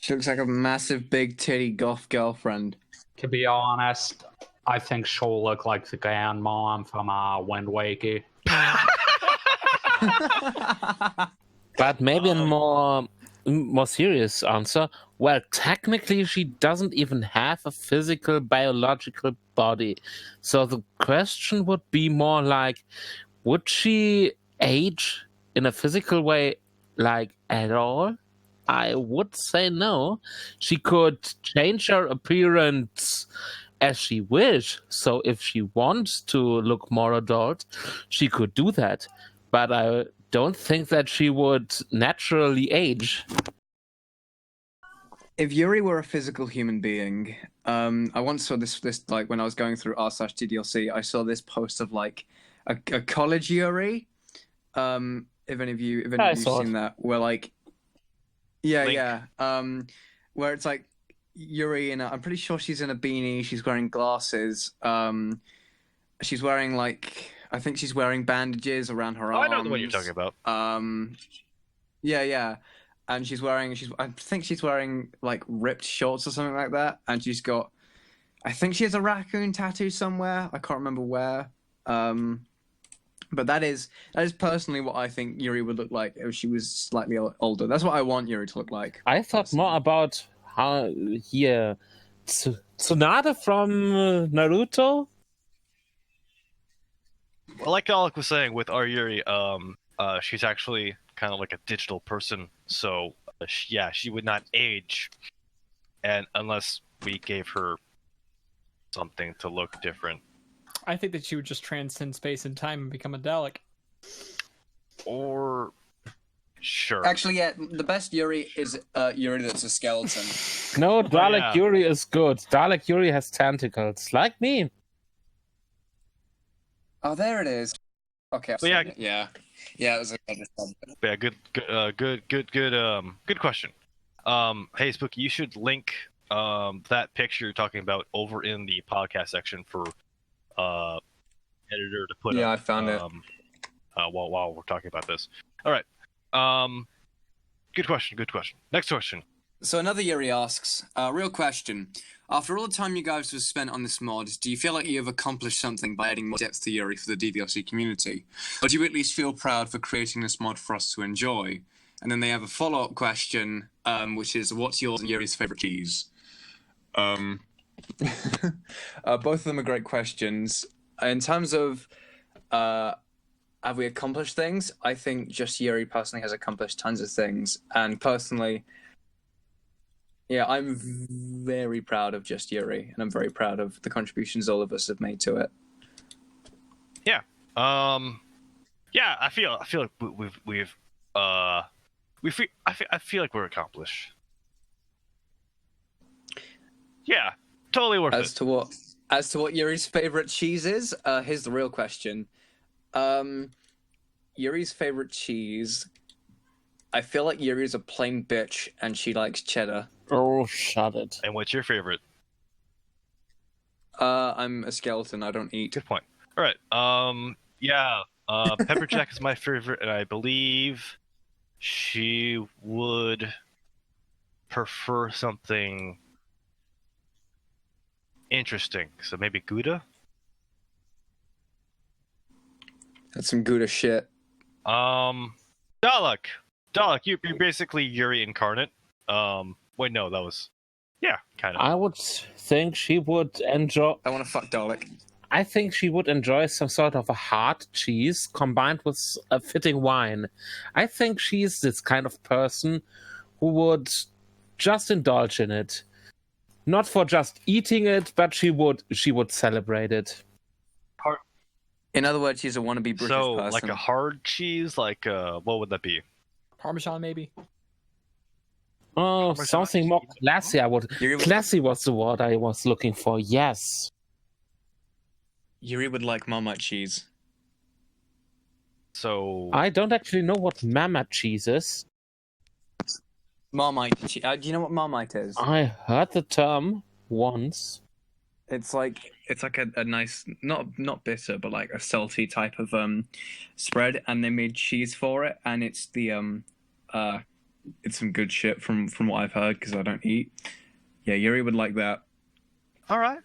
She looks like a massive, big titty goth girlfriend. To be honest, I think she'll look like the grandmom from Wind Waker. But maybe a more serious answer. Well, technically, she doesn't even have a physical, biological body. So the question would be more like, would she age in a physical way, like, at all? I would say no. She could change her appearance as she wish. So if she wants to look more adult, she could do that. But I don't think that she would naturally age. If Yuri were a physical human being, I once saw this like when I was going through r/DDLC, I saw this post of like a college Yuri. If any of you seen that, where like, yeah, where it's like Yuri in I'm pretty sure she's in a beanie, she's wearing glasses, she's wearing like, I think she's wearing bandages around her arms. I know the one you're talking about. Yeah. And I think she's wearing like ripped shorts or something like that. And I think she has a raccoon tattoo somewhere. I can't remember where. But that is personally what I think Yuri would look like if she was slightly older. That's what I want Yuri to look like. I thought more about how Tsunade from Naruto. Well, like Alec was saying with our Yuri, she's actually kind of like a digital person, so she would not age, and unless we gave her something to look different. I think that she would just transcend space and time and become a Dalek. Or sure. Actually, yeah, the best Yuri is Yuri that's a skeleton. No, Dalek Yuri is good. Dalek Yuri has tentacles, like me. Oh, there it is. Okay. So, yeah. It was Yeah, good question. Hey, Spooky, you should link that picture you're talking about over in the podcast section for editor to put up. Yeah, I found it. While we're talking about this. All right. Good question. Next question. So another Yuri asks, real question. After all the time you guys have spent on this mod, do you feel like you have accomplished something by adding more depth to Yuri for the DDLC community? Or do you at least feel proud for creating this mod for us to enjoy? And then they have a follow-up question, which is, what's yours and Yuri's favorite cheese? Both of them are great questions. In terms of have we accomplished things? I think Just Yuri personally has accomplished tons of things. And personally, yeah, I'm very proud of Just Yuri, and I'm very proud of the contributions all of us have made to it. Yeah. I feel like I feel like we're accomplished. Yeah, totally worth it. As to what Yuri's favorite cheese is, here's the real question. Yuri's favorite cheese, I feel like Yuri's a plain bitch and she likes cheddar. Oh, shut it. And what's your favorite? I'm a skeleton, I don't eat. Good point. All right. Pepper Jack is my favorite, and I believe she would prefer something interesting. So maybe Gouda? That's some Gouda shit. Dalek, you're basically Yuri incarnate. Wait, no, that was... Yeah, kind of. I would think she would enjoy... I want to fuck Dalek. I think she would enjoy some sort of a hard cheese combined with a fitting wine. I think she's this kind of person who would just indulge in it. Not for just eating it, but she would celebrate it. In other words, she's a wannabe British person. So, like a hard cheese, like, what would that be? Parmesan, maybe? Oh, Parmesan something more classy. Classy was the word I was looking for, yes. Yuri would like Marmite cheese. So... I don't actually know what Mama cheese is. Marmite cheese. Do you know what Marmite is? I heard the term once. It's like a nice, not bitter, but like a salty type of spread, and they made cheese for it, and it's it's some good shit from what I've heard because I don't eat. Yeah, Yuri would like that. All right.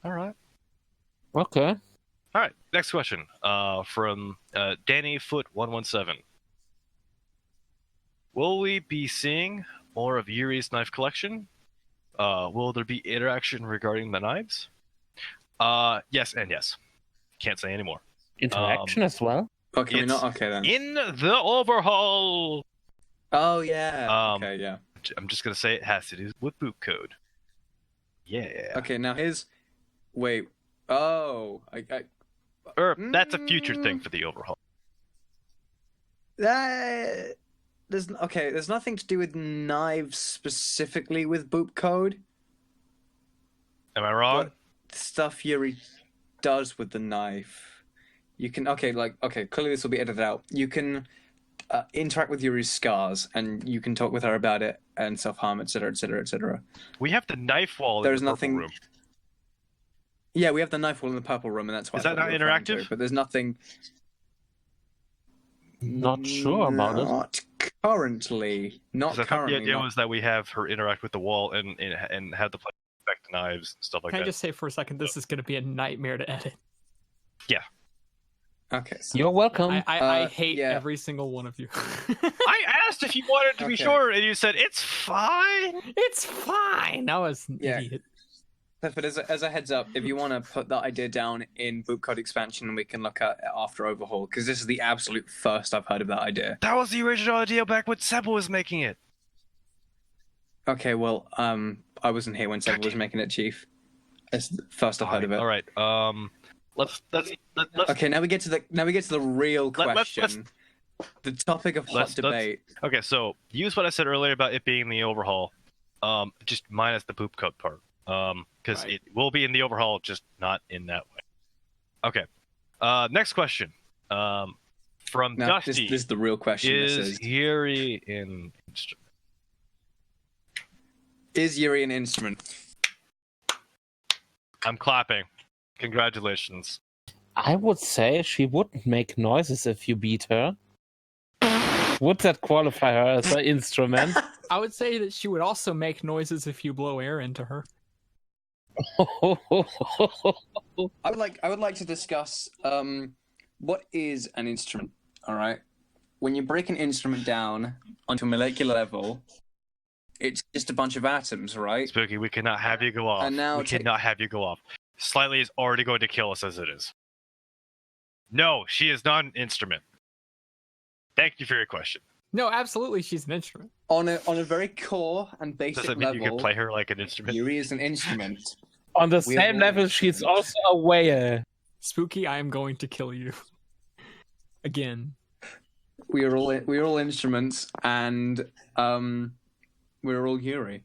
All right. Okay. All right. Next question. From Danny Foot 117. Will we be seeing more of Yuri's knife collection? Will there be interaction regarding the knives? Yes and yes. Can't say anymore. Interaction as well? Okay, we're It's not okay then. in the Overhaul. Oh yeah. Okay, yeah. I'm just gonna say it has to do with boot code. Yeah. Okay, now here's. Wait. Oh, That's a future thing for the Overhaul. That there's nothing to do with knives specifically with boop code. Am I wrong? What stuff Yuri does with the knife? You can clearly this will be edited out. You can interact with Yuri's scars, and you can talk with her about it and self-harm, etc., etc., etc. We have the knife wall There's in the nothing. purple room. Yeah, we have the knife wall in the purple room, and that's why. Is that not interactive? But there's nothing. Not sure about it. Not currently. Not 'Cause I thought currently. the idea not- was that we have her interact with the wall and have the player affect the knives and stuff like Can I that. just say for a second, this is going to be a nightmare to edit. Okay. So, You're welcome. I hate yeah. every single one of you. I asked if you wanted to be Okay. shorter, and you said it's fine. It's fine. I was an Yeah. idiot. but as a heads up, if you want to put that idea down in boot code expansion, we can look at it after Overhaul, because this is the absolute first I've heard of that idea. That was the original idea back when Seba was making it. Okay, well, I wasn't here when Seb was making it, Chief. It's the first I've heard of it. All right. Let's. Okay, now we get to the real let's- question. The topic of hot Let's- debate. Okay, so use what I said earlier about it being the Overhaul, just minus the poop code part, because Right. it will be in the Overhaul, just not in that way. Okay. Next question. From Now, Dusty. this is the real question. Is Yuri in instrument? Is Yuri an instrument? I'm clapping. Congratulations. I would say she wouldn't make noises if you beat her. Would that qualify her as an instrument? I would say that she would also make noises if you blow air into her. I would like to discuss what is an instrument. All right, when you break an instrument down onto a molecular level, it's just a bunch of atoms, right? Spooky, we cannot have you go off. And now we cannot have you go off. Slightly is already going to kill us as it is. No, she is not an instrument. Thank you for your question. No, absolutely, she's an instrument. On a very core and basic Does that mean level, you could play her like an instrument? Yuri is an instrument. On the We same have- level, she's also a whale. Spooky, I am going to kill you. Again. We are all instruments, and we're all Yuri.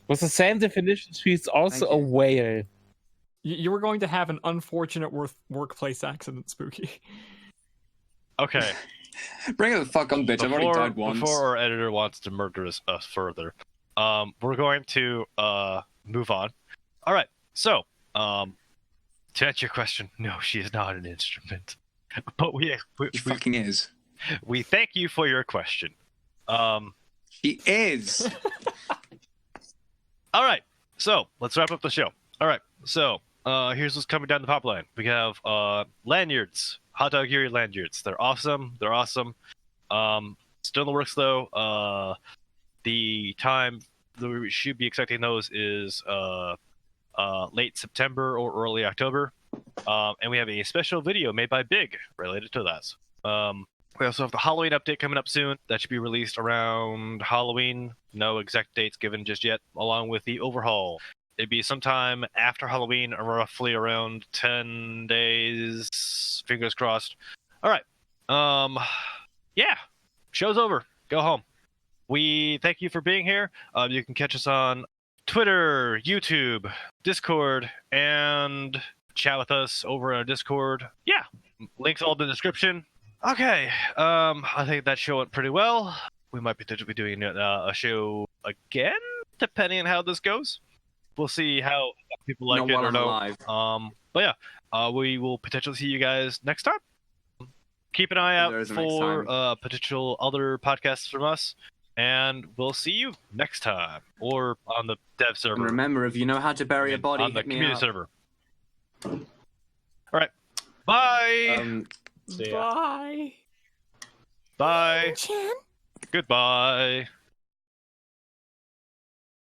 With the same definition, she's also a Thank you. whale. You were going to have an unfortunate workplace accident, Spooky. Okay. Bring it the fuck on, bitch! I've already died once. Before our editor wants to murder us further, we're going to move on. All right. So, to answer your question, no, she is not an instrument. But She fucking is. we thank you for your question. She is. All right. So let's wrap up the show. All right. So here's what's coming down the pipeline. We have lanyards, hot dog Yuri lanyards. They're awesome. Still in the works though. The time that we should be expecting those is late September or early October. And we have a special video made by Big related to that. We also have the Halloween update coming up soon. That should be released around Halloween. No exact dates given just yet, along with the Overhaul. It'd be sometime after Halloween, roughly around 10 days. Fingers crossed. All right. Yeah. Show's over. Go home. We thank you for being here. You can catch us on Twitter, YouTube, Discord, and chat with us over on our Discord. Yeah. Links all in the description. Okay. I think that show went pretty well. We might potentially be doing a show again, depending on how this goes. We'll see how people like Not it while or I'm no. alive. But yeah, we will potentially see you guys next time. Keep an eye out There is a next for time. potential other podcasts from us. and we'll see you next time, or on the dev server. And remember, if you know how to bury a body, on the hit me community up. server. All right, bye. Bye. Bye. Chan? Goodbye.